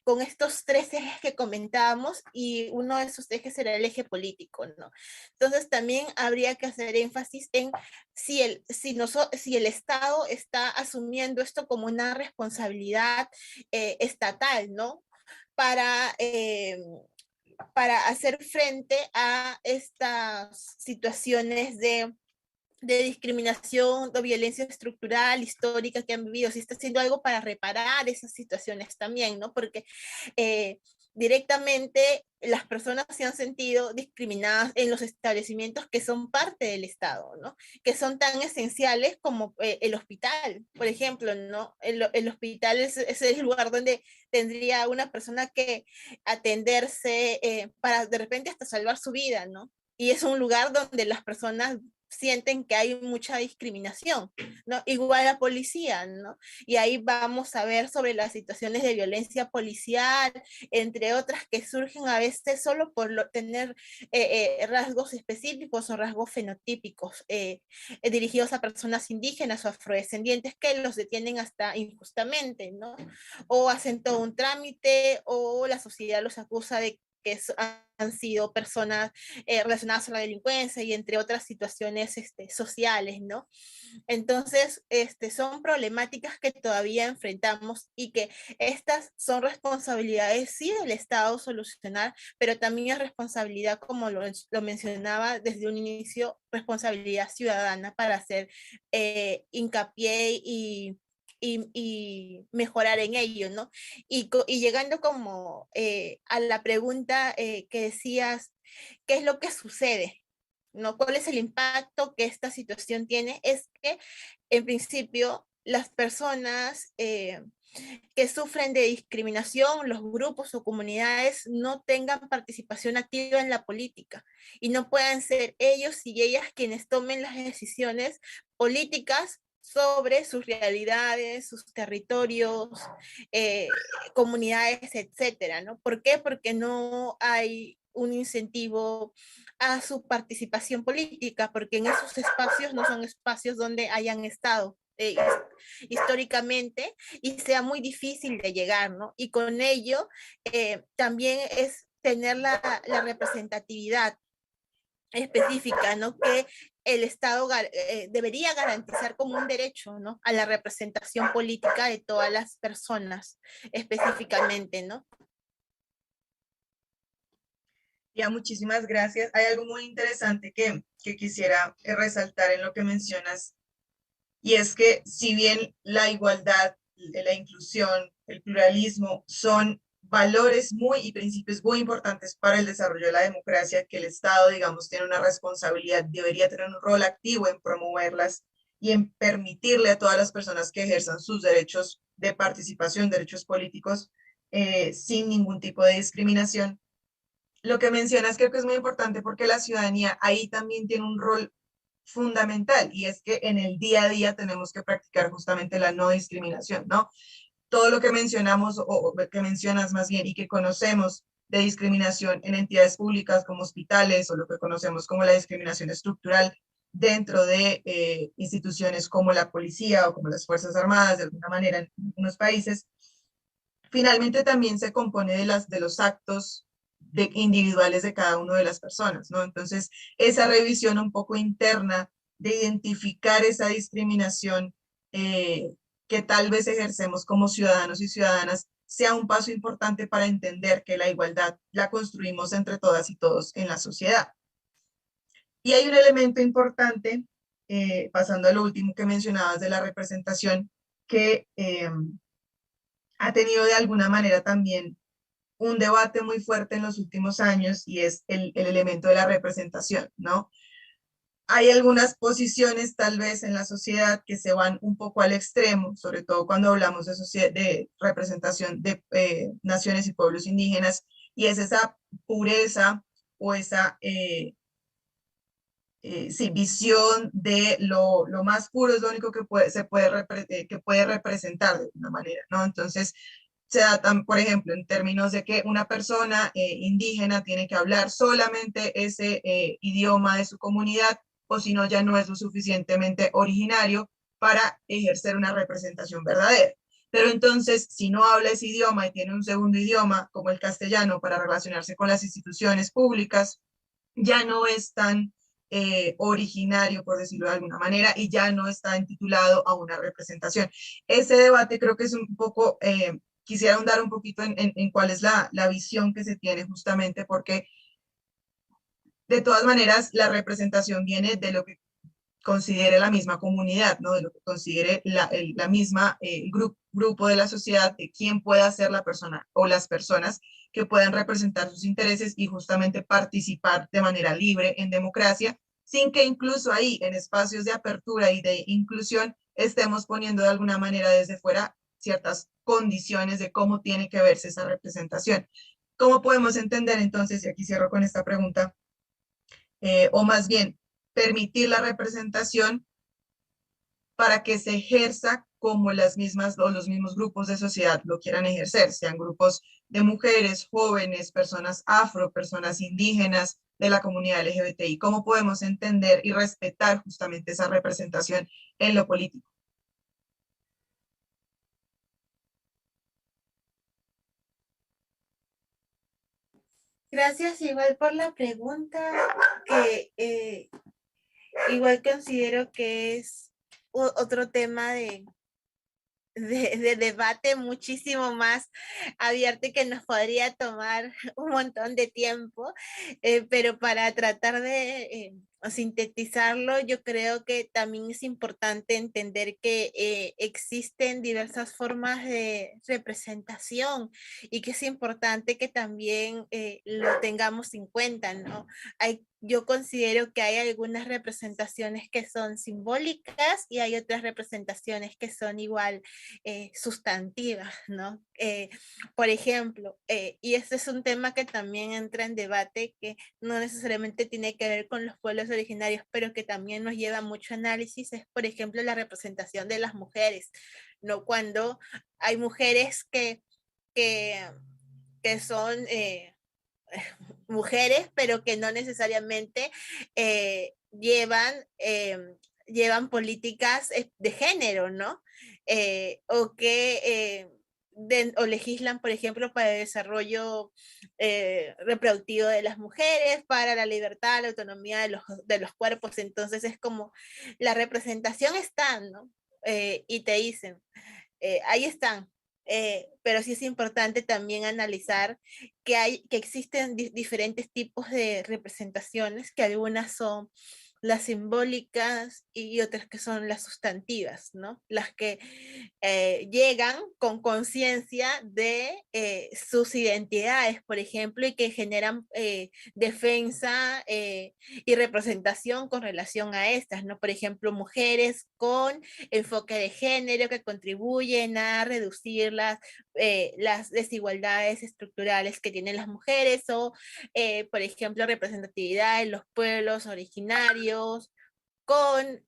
Speaker 5: Con estos tres ejes que comentábamos, y uno de esos ejes era el eje político, ¿no? Entonces también habría que hacer énfasis en si el Estado está asumiendo esto como una responsabilidad estatal, ¿no? Para hacer frente a estas situaciones de discriminación o violencia estructural, histórica que han vivido, si está haciendo algo para reparar esas situaciones también, ¿no? Porque directamente las personas se han sentido discriminadas en los establecimientos que son parte del Estado, ¿no? Que son tan esenciales como el hospital, por ejemplo, ¿no? El hospital es el lugar donde tendría una persona que atenderse para de repente hasta salvar su vida, ¿no? Y es un lugar donde las personas sienten que hay mucha discriminación, ¿no? Igual la policía, ¿no? Y ahí vamos a ver sobre las situaciones de violencia policial, entre otras que surgen a veces solo por tener rasgos específicos o rasgos fenotípicos dirigidos a personas indígenas o afrodescendientes que los detienen hasta injustamente, ¿no? O hacen todo un trámite, o la sociedad los acusa de han sido personas relacionadas a la delincuencia y entre otras situaciones sociales, ¿no? Entonces, son problemáticas que todavía enfrentamos y que estas son responsabilidades, sí, del Estado solucionar, pero también es responsabilidad, como lo mencionaba desde un inicio, responsabilidad ciudadana para hacer hincapié y mejorar en ello, ¿no? Y llegando como a la pregunta que decías, ¿qué es lo que sucede? ¿No? ¿Cuál es el impacto que esta situación tiene? Es que, en principio, las personas que sufren de discriminación, los grupos o comunidades, no tengan participación activa en la política y no puedan ser ellos y ellas quienes tomen las decisiones políticas sobre sus realidades, sus territorios, eh, comunidades, etcétera, ¿no? ¿Por qué? Porque no hay un incentivo a su participación política, porque en esos espacios no son espacios donde hayan estado históricamente y sea muy difícil de llegar, ¿no? Y con ello también es tener la representatividad específica, ¿no? Que el Estado debería garantizar como un derecho, ¿no? A la representación política de todas las personas específicamente, ¿no?
Speaker 4: Ya, muchísimas gracias. Hay algo muy interesante que quisiera resaltar en lo que mencionas, y es que si bien la igualdad, la inclusión, el pluralismo son valores muy y principios muy importantes para el desarrollo de la democracia, que el Estado, digamos, tiene una responsabilidad, debería tener un rol activo en promoverlas y en permitirle a todas las personas que ejerzan sus derechos de participación, derechos políticos, sin ningún tipo de discriminación. Lo que mencionas creo que es muy importante porque la ciudadanía ahí también tiene un rol fundamental, y es que en el día a día tenemos que practicar justamente la no discriminación, ¿no? Todo lo que mencionamos o que mencionas más bien y que conocemos de discriminación en entidades públicas como hospitales, o lo que conocemos como la discriminación estructural dentro de instituciones como la policía o como las Fuerzas Armadas, de alguna manera en algunos países, finalmente también se compone de los actos individuales de cada una de las personas, ¿no? Entonces, esa revisión un poco interna de identificar esa discriminación que tal vez ejercemos como ciudadanos y ciudadanas sea un paso importante para entender que la igualdad la construimos entre todas y todos en la sociedad. Y hay un elemento importante, pasando a lo último que mencionabas de la representación, que ha tenido de alguna manera también un debate muy fuerte en los últimos años, y es el elemento de la representación, ¿no? Hay algunas posiciones tal vez en la sociedad que se van un poco al extremo, sobre todo cuando hablamos de representación de naciones y pueblos indígenas, y es esa pureza o esa sí, visión de lo más puro es lo único que que puede representar de alguna manera, ¿no? Entonces, se da, por ejemplo, en términos de que una persona indígena tiene que hablar solamente ese idioma de su comunidad, o si no, ya no es lo suficientemente originario para ejercer una representación verdadera. Pero entonces, si no habla ese idioma y tiene un segundo idioma, como el castellano, para relacionarse con las instituciones públicas, ya no es tan originario, por decirlo de alguna manera, y ya no está intitulado a una representación. Ese debate creo que es un poco, quisiera ahondar un poquito en cuál es la visión que se tiene, justamente porque de todas maneras la representación viene de lo que considere la misma comunidad, ¿no? De lo que considere la misma grupo de la sociedad, de quién pueda ser la persona o las personas que puedan representar sus intereses y justamente participar de manera libre en democracia, sin que incluso ahí en espacios de apertura y de inclusión estemos poniendo de alguna manera desde fuera ciertas condiciones de cómo tiene que verse esa representación. ¿Cómo podemos entender entonces, y aquí cierro con esta pregunta, o más bien, permitir la representación para que se ejerza como las mismas o los mismos grupos de sociedad lo quieran ejercer, sean grupos de mujeres, jóvenes, personas afro, personas indígenas, de la comunidad LGBTI? ¿Cómo podemos entender y respetar justamente esa representación en lo político?
Speaker 5: Gracias igual por la pregunta, que igual considero que es otro tema de debate muchísimo más abierto y que nos podría tomar un montón de tiempo, pero para tratar de sintetizarlo, yo creo que también es importante entender que existen diversas formas de representación y que es importante que también lo tengamos en cuenta, ¿no? Yo considero que hay algunas representaciones que son simbólicas y hay otras representaciones que son igual sustantivas, ¿no? Por ejemplo, y este es un tema que también entra en debate, que no necesariamente tiene que ver con los pueblos originarios, pero que también nos lleva a mucho análisis, es, por ejemplo, la representación de las mujeres, ¿no? Cuando hay mujeres que son mujeres, pero que no necesariamente llevan políticas de género, ¿no? O legislan, por ejemplo, para el desarrollo reproductivo de las mujeres, para la libertad, la autonomía de los cuerpos. Entonces es como la representación está, ¿no? Y te dicen, ahí están. Pero sí es importante también analizar que existen diferentes tipos de representaciones, que algunas son las simbólicas y otras que son las sustantivas, ¿no? Las que llegan con conciencia de sus identidades, por ejemplo, y que generan defensa y representación con relación a estas, ¿no? Por ejemplo, mujeres con enfoque de género que contribuyen a reducir las desigualdades estructurales que tienen las mujeres, o por ejemplo, representatividad en los pueblos originarios, con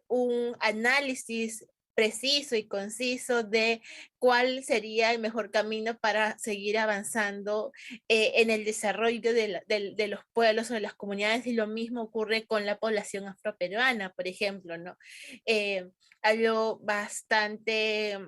Speaker 5: un análisis preciso y conciso de cuál sería el mejor camino para seguir avanzando en el desarrollo de los pueblos o de las comunidades, y lo mismo ocurre con la población afroperuana, por ejemplo, ¿no? Algo bastante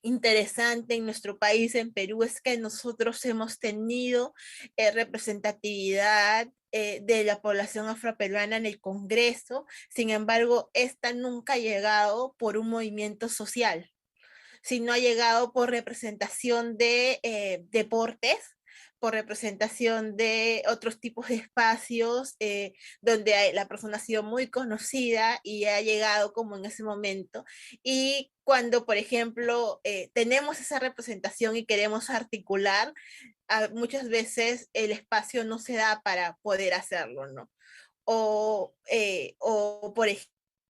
Speaker 5: interesante en nuestro país, en Perú, es que nosotros hemos tenido representatividad de la población afroperuana en el Congreso. Sin embargo, esta nunca ha llegado por un movimiento social, sino ha llegado por representación de deportes, por representación de otros tipos de espacios donde la persona ha sido muy conocida y ha llegado como en ese momento. Y cuando, por ejemplo, tenemos esa representación y queremos articular, muchas veces el espacio no se da para poder hacerlo, ¿no? O por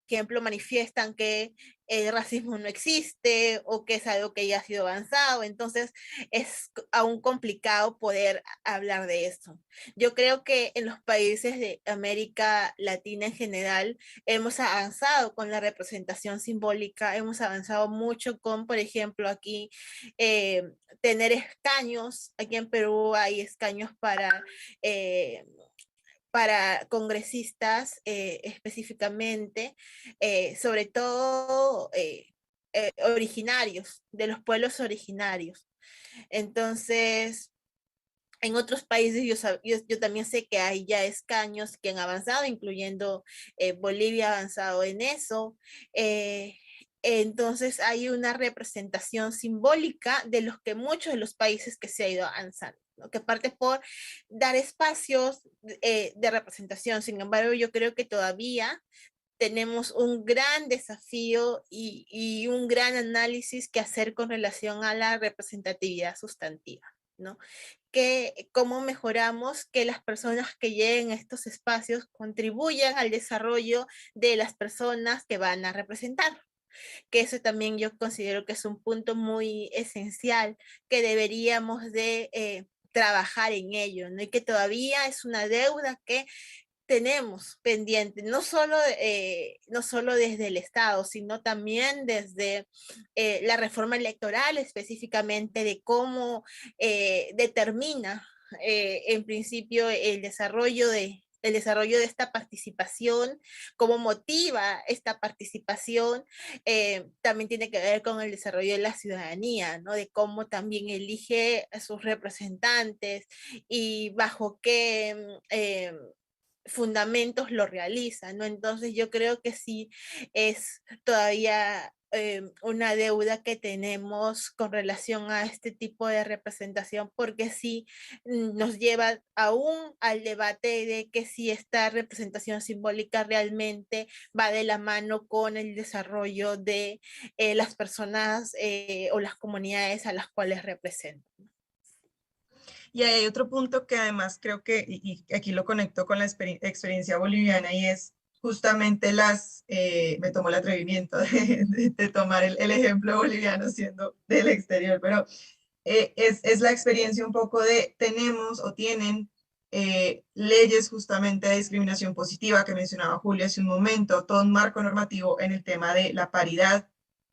Speaker 5: ejemplo, manifiestan que el racismo no existe o que es algo que ya ha sido avanzado. Entonces es aún complicado poder hablar de eso. Yo creo que en los países de América Latina en general hemos avanzado con la representación simbólica, hemos avanzado mucho con, por ejemplo, aquí tener escaños. Aquí en Perú hay escaños para congresistas específicamente, sobre todo originarios, de los pueblos originarios. Entonces, en otros países yo también sé que hay ya escaños que han avanzado, incluyendo Bolivia ha avanzado en eso. Entonces hay una representación simbólica de muchos de los países que se ha ido avanzando, ¿no? Que parte por dar espacios de representación. Sin embargo, yo creo que todavía tenemos un gran desafío y un gran análisis que hacer con relación a la representatividad sustantiva, ¿no? Cómo mejoramos que las personas que lleguen a estos espacios contribuyan al desarrollo de las personas que van a representar, que eso también yo considero que es un punto muy esencial, que deberíamos de trabajar en ello, ¿no? Y que todavía es una deuda que tenemos pendiente, no solo desde el Estado, sino también desde la reforma electoral, específicamente de cómo determina en principio el desarrollo el desarrollo de esta participación, cómo motiva esta participación, también tiene que ver con el desarrollo de la ciudadanía, ¿no? De cómo también elige a sus representantes y bajo qué fundamentos lo realiza, ¿no? Entonces yo creo que sí es todavía una deuda que tenemos con relación a este tipo de representación, porque sí nos lleva aún al debate de que si esta representación simbólica realmente va de la mano con el desarrollo de las personas o las comunidades a las cuales representan.
Speaker 4: Y hay otro punto que además creo que, y aquí lo conecto con la experiencia boliviana, y es justamente me tomó el atrevimiento de tomar el ejemplo boliviano siendo del exterior, pero es la experiencia un poco de tenemos o tienen leyes justamente de discriminación positiva que mencionaba Julia hace un momento, todo un marco normativo en el tema de la paridad,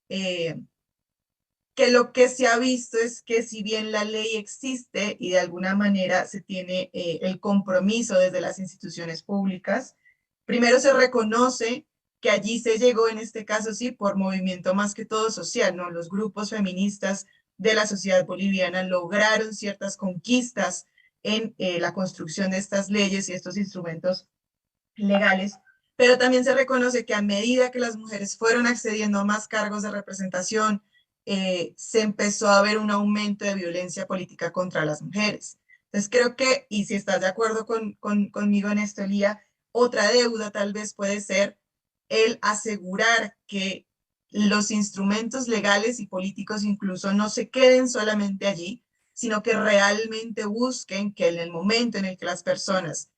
Speaker 4: que lo que se ha visto es que si bien la ley existe y de alguna manera se tiene el compromiso desde las instituciones públicas, primero se reconoce que allí se llegó, en este caso sí, por movimiento más que todo social, ¿no? Los grupos feministas de la sociedad boliviana lograron ciertas conquistas en la construcción de estas leyes y estos instrumentos legales, pero también se reconoce que a medida que las mujeres fueron accediendo a más cargos de representación, se empezó a ver un aumento de violencia política contra las mujeres. Entonces creo que, y si estás de acuerdo conmigo en esto, Elía, otra deuda tal vez puede ser el asegurar que los instrumentos legales y políticos incluso no se queden solamente allí, sino que realmente busquen que en el momento en el que las personas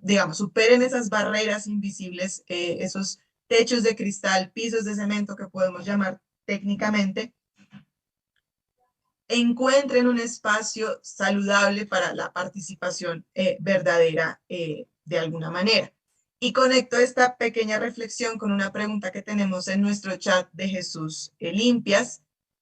Speaker 4: digamos, superen esas barreras invisibles, esos techos de cristal, pisos de cemento que podemos llamar técnicamente, encuentren un espacio saludable para la participación verdadera de alguna manera. Y conecto esta pequeña reflexión con una pregunta que tenemos en nuestro chat de Jesús Limpias,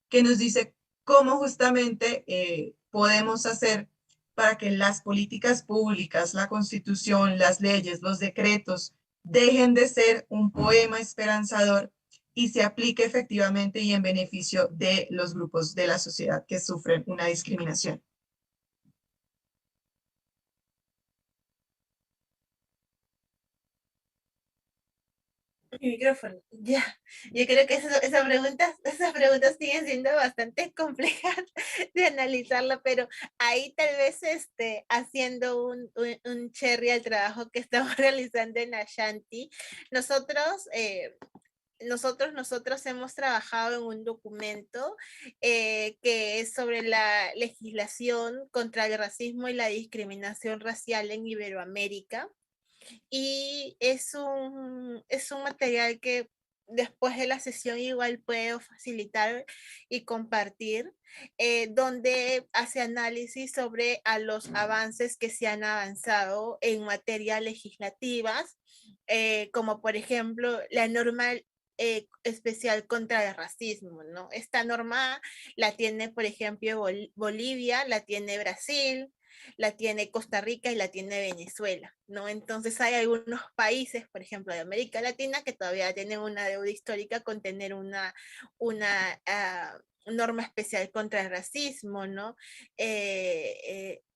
Speaker 4: que nos dice cómo justamente podemos hacer para que las políticas públicas, la constitución, las leyes, los decretos, dejen de ser un poema esperanzador y se aplique efectivamente y en beneficio de los grupos de la sociedad que sufren una discriminación.
Speaker 5: Mi micrófono, ya. Yo creo que esas preguntas siguen siendo bastante complejas de analizarla, pero ahí tal vez haciendo un cherry al trabajo que estamos realizando en Ashanti, nosotros nosotros hemos trabajado en un documento que es sobre la legislación contra el racismo y la discriminación racial en Iberoamérica. Y es un material que después de la sesión igual puedo facilitar y compartir, donde hace análisis sobre a los avances que se han avanzado en materia legislativas, como por ejemplo la norma especial contra el racismo, ¿no? Esta norma la tiene, por ejemplo, Bolivia, la tiene Brasil, la tiene Costa Rica y la tiene Venezuela, ¿no? Entonces hay algunos países, por ejemplo, de América Latina, que todavía tienen una deuda histórica con tener una norma especial contra el racismo, ¿no?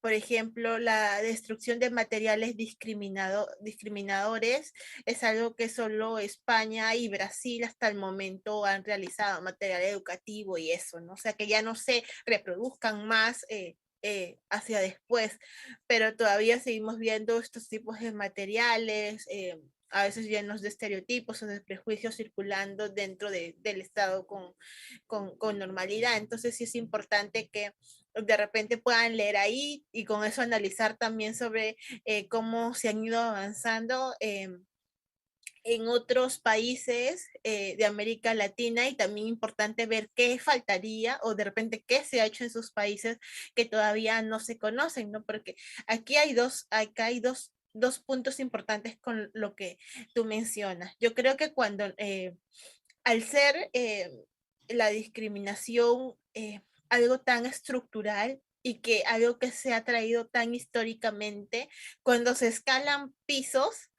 Speaker 5: Por ejemplo, la destrucción de materiales discriminadores es algo que solo España y Brasil hasta el momento han realizado, material educativo y eso, ¿no? O sea, que ya no se reproduzcan más hacia después, pero todavía seguimos viendo estos tipos de materiales, a veces llenos de estereotipos o de prejuicios circulando dentro del Estado con normalidad. Entonces sí es importante que de repente puedan leer ahí y con eso analizar también sobre cómo se han ido avanzando en otros países de América Latina, y también importante ver qué faltaría o de repente qué se ha hecho en sus países que todavía no se conocen, ¿no? Porque acá hay dos puntos importantes con lo que tú mencionas. Yo creo que cuando, al ser la discriminación algo tan estructural, y que algo que se ha traído tan históricamente, cuando se escalan pisos,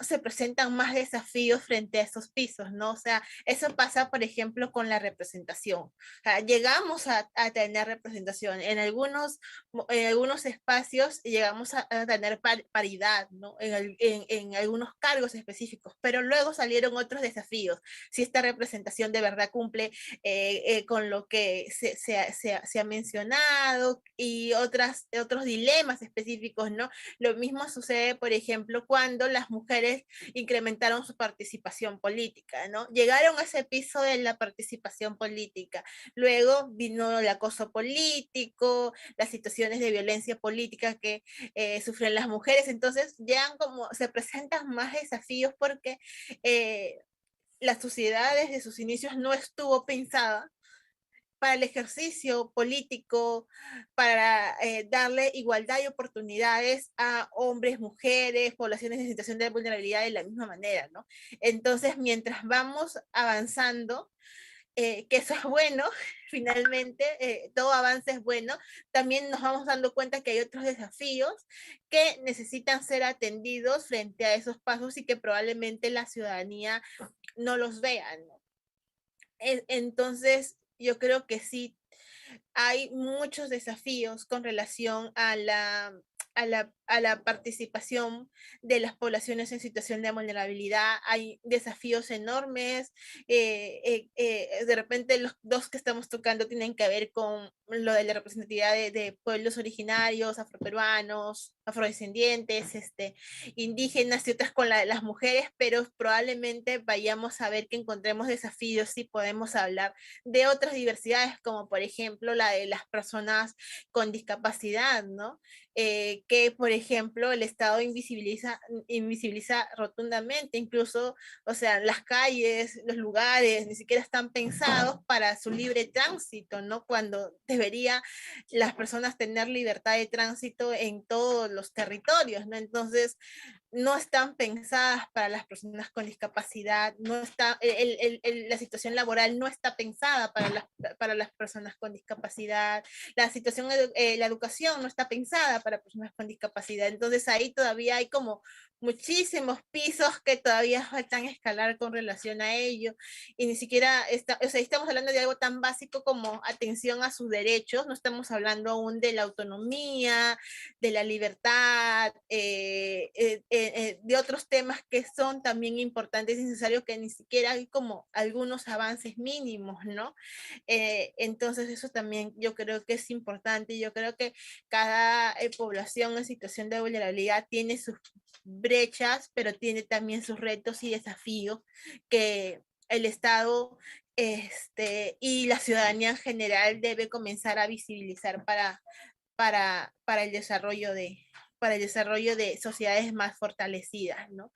Speaker 5: se presentan más desafíos frente a esos pisos, ¿no? O sea, eso pasa, por ejemplo, con la representación. O sea, llegamos a tener representación. En algunos espacios llegamos a tener paridad, ¿no? En algunos cargos específicos, pero luego salieron otros desafíos. Si esta representación de verdad cumple con lo que se ha mencionado y otros dilemas específicos, ¿no? Lo mismo sucede, por ejemplo, cuando las mujeres incrementaron su participación política, ¿no? Llegaron a ese piso de la participación política. Luego vino el acoso político, las situaciones de violencia política que sufren las mujeres. Entonces, ya como se presentan más desafíos porque la sociedad desde sus inicios no estuvo pensada para el ejercicio político, para darle igualdad y oportunidades a hombres, mujeres, poblaciones en situación de vulnerabilidad de la misma manera, ¿no? Entonces, mientras vamos avanzando, que eso es bueno, finalmente, todo avance es bueno, también nos vamos dando cuenta que hay otros desafíos que necesitan ser atendidos frente a esos pasos y que probablemente la ciudadanía no los vea, ¿no? Entonces, yo creo que sí, hay muchos desafíos con relación a la participación de las poblaciones en situación de vulnerabilidad. Hay desafíos enormes. De repente los dos que estamos tocando tienen que ver con lo de la representatividad de pueblos originarios, afroperuanos, afrodescendientes, indígenas y otras con las mujeres, pero probablemente vayamos a ver que encontremos desafíos si podemos hablar de otras diversidades, como por ejemplo la de las personas con discapacidad, ¿no? Que, por ejemplo, el Estado invisibiliza rotundamente, incluso, o sea, las calles, los lugares, ni siquiera están pensados para su libre tránsito, ¿no? Cuando debería las personas tener libertad de tránsito en todos los territorios, ¿no? Entonces, no están pensadas para las personas con discapacidad, no está, la situación laboral no está pensada para las personas con discapacidad, la situación, la educación no está pensada para personas con discapacidad, entonces ahí todavía hay como muchísimos pisos que todavía faltan escalar con relación a ello, y ni siquiera, o sea, estamos hablando de algo tan básico como atención a sus derechos, no estamos hablando aún de la autonomía, de la libertad, de otros temas que son también importantes y necesarios, que ni siquiera hay como algunos avances mínimos, ¿no? Entonces eso también yo creo que es importante. Yo creo que cada población en situación de vulnerabilidad tiene sus brechas, pero tiene también sus retos y desafíos que el Estado y la ciudadanía en general debe comenzar a visibilizar para el desarrollo de sociedades más fortalecidas, ¿no?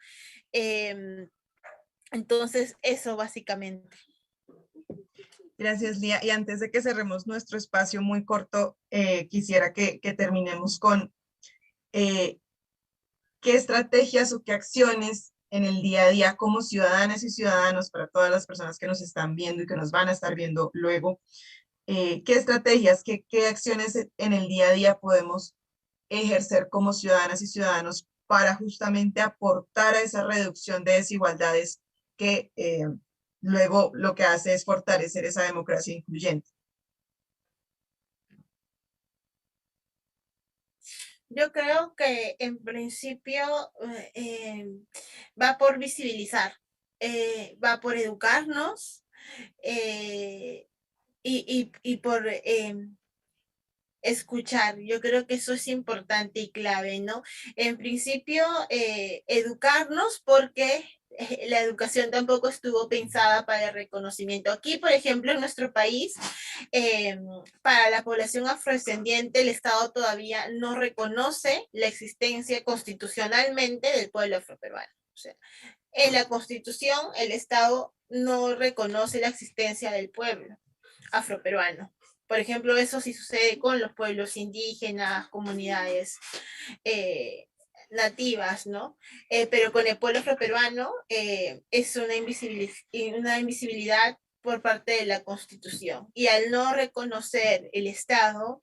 Speaker 5: Entonces, eso básicamente.
Speaker 4: Gracias, Lía. Y antes de que cerremos nuestro espacio muy corto, quisiera que terminemos con qué estrategias o qué acciones en el día a día como ciudadanas y ciudadanos, para todas las personas que nos están viendo y que nos van a estar viendo luego, qué estrategias, qué acciones en el día a día podemos ejercer como ciudadanas y ciudadanos para justamente aportar a esa reducción de desigualdades que luego lo que hace es fortalecer esa democracia incluyente.
Speaker 5: Yo creo que en principio va por visibilizar, va por educarnos y por escuchar. Yo creo que eso es importante y clave, ¿no? En principio, educarnos, porque la educación tampoco estuvo pensada para el reconocimiento. Aquí, por ejemplo, en nuestro país, para la población afrodescendiente, el Estado todavía no reconoce la existencia constitucionalmente del pueblo afroperuano. O sea, en la Constitución, el Estado no reconoce la existencia del pueblo afroperuano. Por ejemplo, eso sí sucede con los pueblos indígenas, comunidades nativas, ¿no? Pero con el pueblo afroperuano es una invisibilidad por parte de la Constitución. Y al no reconocer el Estado,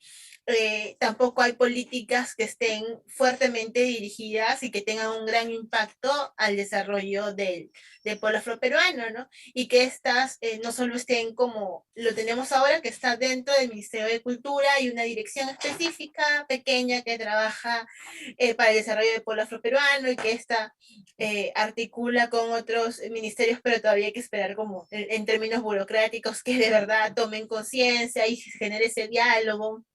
Speaker 5: tampoco hay políticas que estén fuertemente dirigidas y que tengan un gran impacto al desarrollo del pueblo afroperuano, ¿no? Y que estas no solo estén como lo tenemos ahora, que está dentro del Ministerio de Cultura y una dirección específica, pequeña, que trabaja para el desarrollo del pueblo afroperuano y que esta articula con otros ministerios, pero todavía hay que esperar como en términos burocráticos que de verdad tomen conciencia y genere ese diálogo.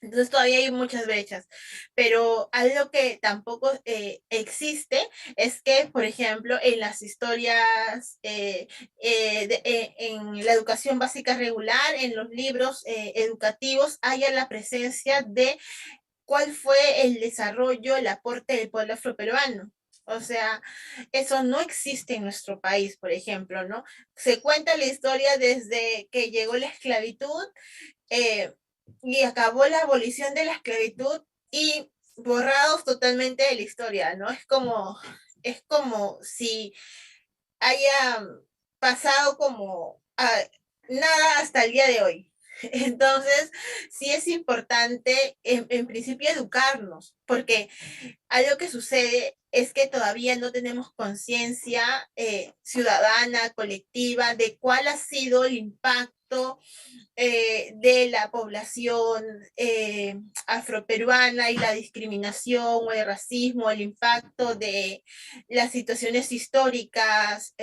Speaker 5: Entonces todavía hay muchas brechas, pero algo que tampoco existe es que, por ejemplo, en las historias, en la educación básica regular, en los libros educativos, haya la presencia de cuál fue el desarrollo, el aporte del pueblo afroperuano. O sea, eso no existe en nuestro país, por ejemplo, ¿no? Se cuenta la historia desde que llegó la esclavitud, eh, y acabó la abolición de la esclavitud y borrados totalmente de la historia, ¿no? Es como si haya pasado como nada hasta el día de hoy. Entonces, sí es importante en principio educarnos, porque algo que sucede es que todavía no tenemos conciencia ciudadana, colectiva, de cuál ha sido el impacto de la población afroperuana y la discriminación o el racismo, el impacto de las situaciones históricas,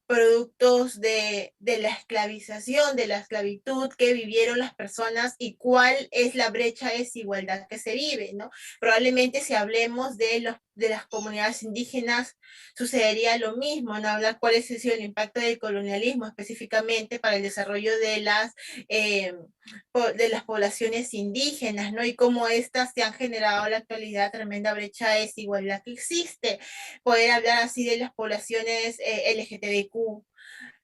Speaker 5: productos de la esclavización, de la esclavitud que vivieron las personas y cuál es la brecha de desigualdad que se vive, ¿no? Probablemente si hablemos de las comunidades indígenas sucedería lo mismo, ¿no? Hablar cuál ha sido el impacto del colonialismo específicamente para el desarrollo de las poblaciones indígenas, ¿no? Y cómo estas se han generado en la actualidad tremenda brecha de desigualdad que existe. Poder hablar así de las poblaciones LGTBQ,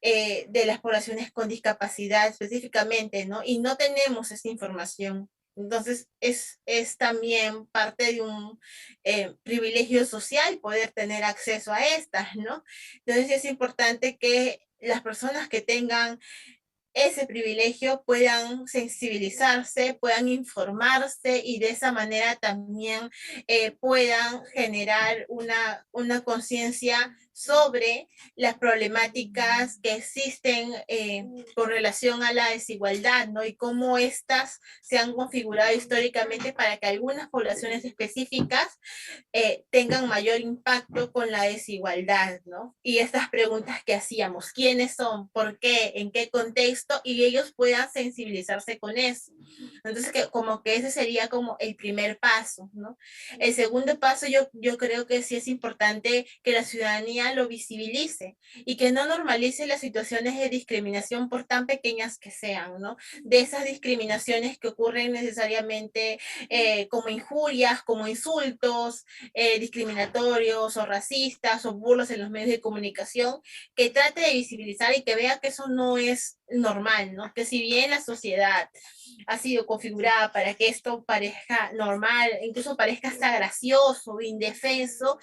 Speaker 5: de las poblaciones con discapacidad específicamente, ¿no? Y no tenemos esa información. Entonces, es también parte de un privilegio social poder tener acceso a estas, ¿no? Entonces, es importante que las personas que tengan ese privilegio puedan sensibilizarse, puedan informarse y de esa manera también puedan generar una conciencia sobre las problemáticas que existen con relación a la desigualdad, ¿no? Y cómo estas se han configurado históricamente para que algunas poblaciones específicas tengan mayor impacto con la desigualdad, ¿no? Y estas preguntas que hacíamos, ¿quiénes son? ¿Por qué? ¿En qué contexto? Y ellos puedan sensibilizarse con eso. Entonces, como que ese sería como el primer paso, ¿no? El segundo paso yo creo que sí es importante que la ciudadanía lo visibilice y que no normalice las situaciones de discriminación por tan pequeñas que sean, ¿no? De esas discriminaciones que ocurren necesariamente como injurias, como insultos, discriminatorios o racistas o burlos en los medios de comunicación, que trate de visibilizar y que vea que eso no es normal, ¿no? Que si bien la sociedad ha sido configurada para que esto parezca normal, incluso parezca hasta gracioso, indefenso,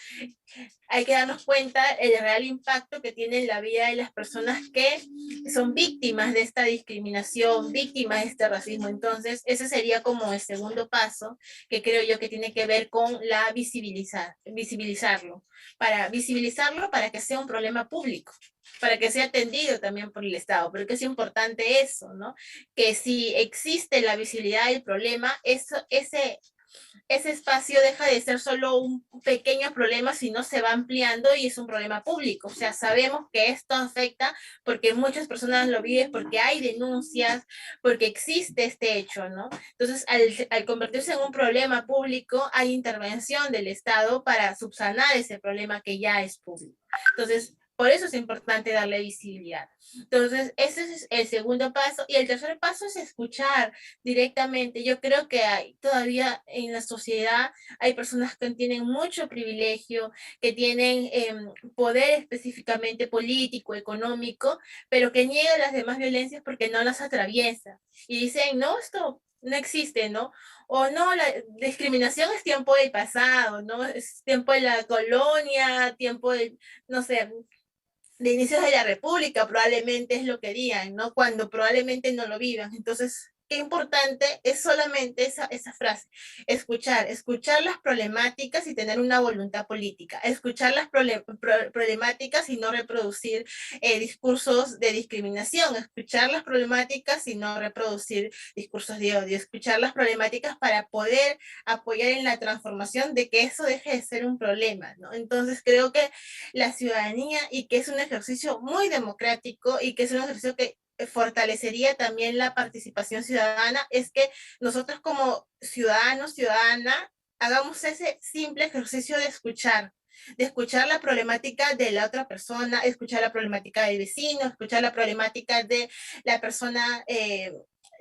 Speaker 5: hay que darnos cuenta el real impacto que tiene en la vida de las personas que son víctimas de esta discriminación, víctimas de este racismo. Entonces, ese sería como el segundo paso que creo yo que tiene que ver con la visibilizarlo para que sea un problema público, para que sea atendido también por el Estado, pero que es importante eso, ¿no? Que si existe la visibilidad del problema, ese espacio deja de ser solo un pequeño problema, sino se va ampliando y es un problema público. O sea, sabemos que esto afecta porque muchas personas lo viven, porque hay denuncias, porque existe este hecho, ¿no? Entonces, al convertirse en un problema público, hay intervención del Estado para subsanar ese problema que ya es público. Entonces, por eso es importante darle visibilidad. Entonces, ese es el segundo paso. Y el tercer paso es escuchar directamente. Yo creo que hay todavía en la sociedad hay personas que tienen mucho privilegio, que tienen poder específicamente político, económico, pero que niegan las demás violencias porque no las atraviesa. Y dicen, no, esto no existe, ¿no? O no, la discriminación es tiempo del pasado, ¿no? Es tiempo de la colonia, tiempo de, no sé, de inicios de la República, probablemente es lo que digan, ¿no? Cuando probablemente no lo vivan. Entonces, qué importante es solamente esa frase, escuchar las problemáticas y tener una voluntad política, escuchar las problemáticas y no reproducir discursos de discriminación, escuchar las problemáticas y no reproducir discursos de odio, escuchar las problemáticas para poder apoyar en la transformación de que eso deje de ser un problema, ¿no? Entonces creo que la ciudadanía, y que es un ejercicio muy democrático y que es un ejercicio que fortalecería también la participación ciudadana, es que nosotros como ciudadanos, ciudadana, hagamos ese simple ejercicio de escuchar la problemática de la otra persona, escuchar la problemática del vecino, escuchar la problemática de la persona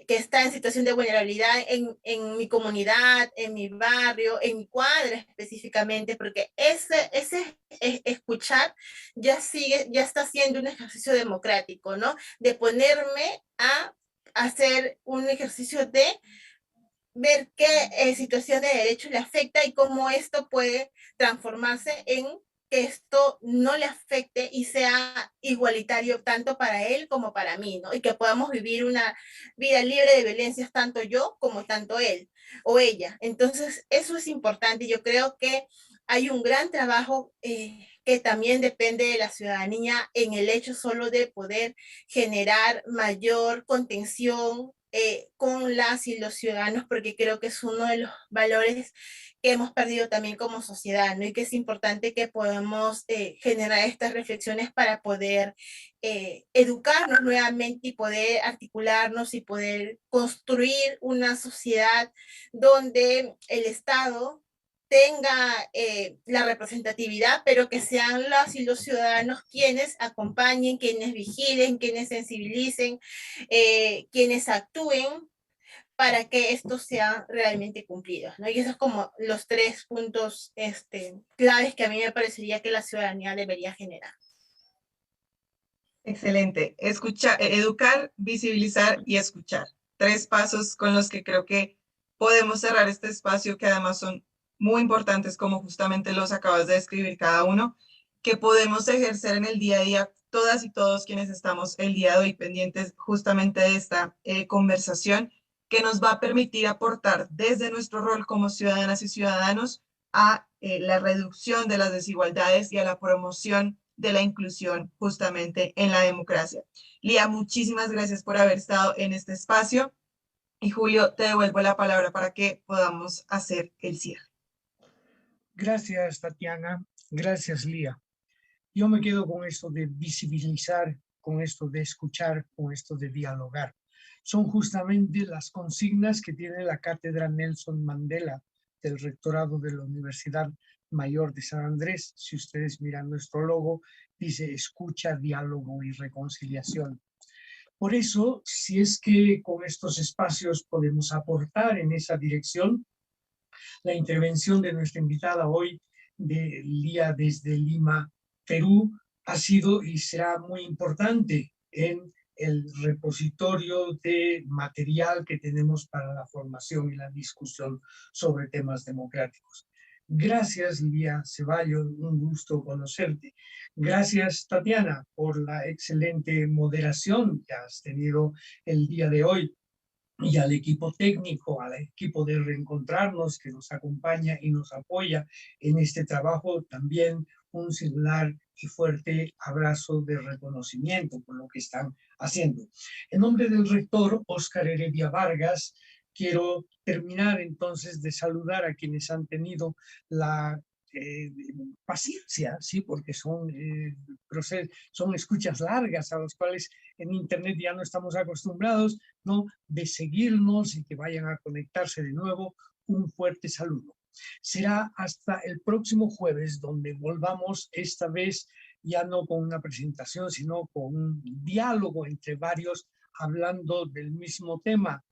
Speaker 5: que está en situación de vulnerabilidad en mi comunidad, en mi barrio, en mi cuadra específicamente, porque ese escuchar ya está siendo un ejercicio democrático, ¿no? De ponerme a hacer un ejercicio de ver qué situación de derecho le afecta y cómo esto puede transformarse en que esto no le afecte y sea igualitario tanto para él como para mí, ¿no? Y que podamos vivir una vida libre de violencias, tanto yo como tanto él o ella. Entonces, eso es importante. Yo creo que hay un gran trabajo que también depende de la ciudadanía en el hecho solo de poder generar mayor contención con las y los ciudadanos, porque creo que es uno de los valores que hemos perdido también como sociedad, ¿no? Y que es importante que podamos generar estas reflexiones para poder educarnos nuevamente y poder articularnos y poder construir una sociedad donde el Estado tenga la representatividad, pero que sean las y los ciudadanos quienes acompañen, quienes vigilen, quienes sensibilicen, quienes actúen para que esto sea realmente cumplido, ¿no? Y esos son como los 3 puntos claves que a mí me parecería que la ciudadanía debería generar.
Speaker 4: Excelente. Educar, visibilizar y escuchar. 3 pasos con los que creo que podemos cerrar este espacio, que además son muy importantes, como justamente los acabas de describir cada uno, que podemos ejercer en el día a día todas y todos quienes estamos el día de hoy pendientes justamente de esta conversación, que nos va a permitir aportar desde nuestro rol como ciudadanas y ciudadanos a la reducción de las desigualdades y a la promoción de la inclusión justamente en la democracia. Lía, muchísimas gracias por haber estado en este espacio. Y Julio, te devuelvo la palabra para que podamos hacer el cierre.
Speaker 3: Gracias, Tatiana. Gracias, Lía. Yo me quedo con esto de visibilizar, con esto de escuchar, con esto de dialogar. Son justamente las consignas que tiene la Cátedra Nelson Mandela del Rectorado de la Universidad Mayor de San Andrés. Si ustedes miran nuestro logo, dice escucha, diálogo y reconciliación. Por eso, si es que con estos espacios podemos aportar en esa dirección, la intervención de nuestra invitada hoy, de Lía desde Lima, Perú, ha sido y será muy importante en el repositorio de material que tenemos para la formación y la discusión sobre temas democráticos. Gracias, Lía Ceballos, un gusto conocerte. Gracias, Tatiana, por la excelente moderación que has tenido el día de hoy, y al equipo técnico, al equipo de Reencontrarnos que nos acompaña y nos apoya en este trabajo. También un singular y fuerte abrazo de reconocimiento por lo que están haciendo. En nombre del rector Óscar Heredia Vargas, quiero terminar entonces de saludar a quienes han tenido la paciencia, sí, porque son escuchas largas a las cuales en Internet ya no estamos acostumbrados, ¿no? De seguirnos y que vayan a conectarse de nuevo. Un fuerte saludo. Será hasta el próximo jueves, donde volvamos esta vez ya no con una presentación, sino con un diálogo entre varios hablando del mismo tema,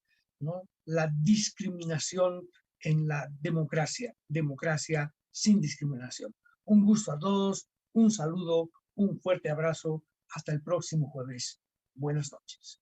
Speaker 3: ¿no? La discriminación en la democracia, democracia sin discriminación. Un gusto a todos, un saludo, un fuerte abrazo. Hasta el próximo jueves. Buenas noches.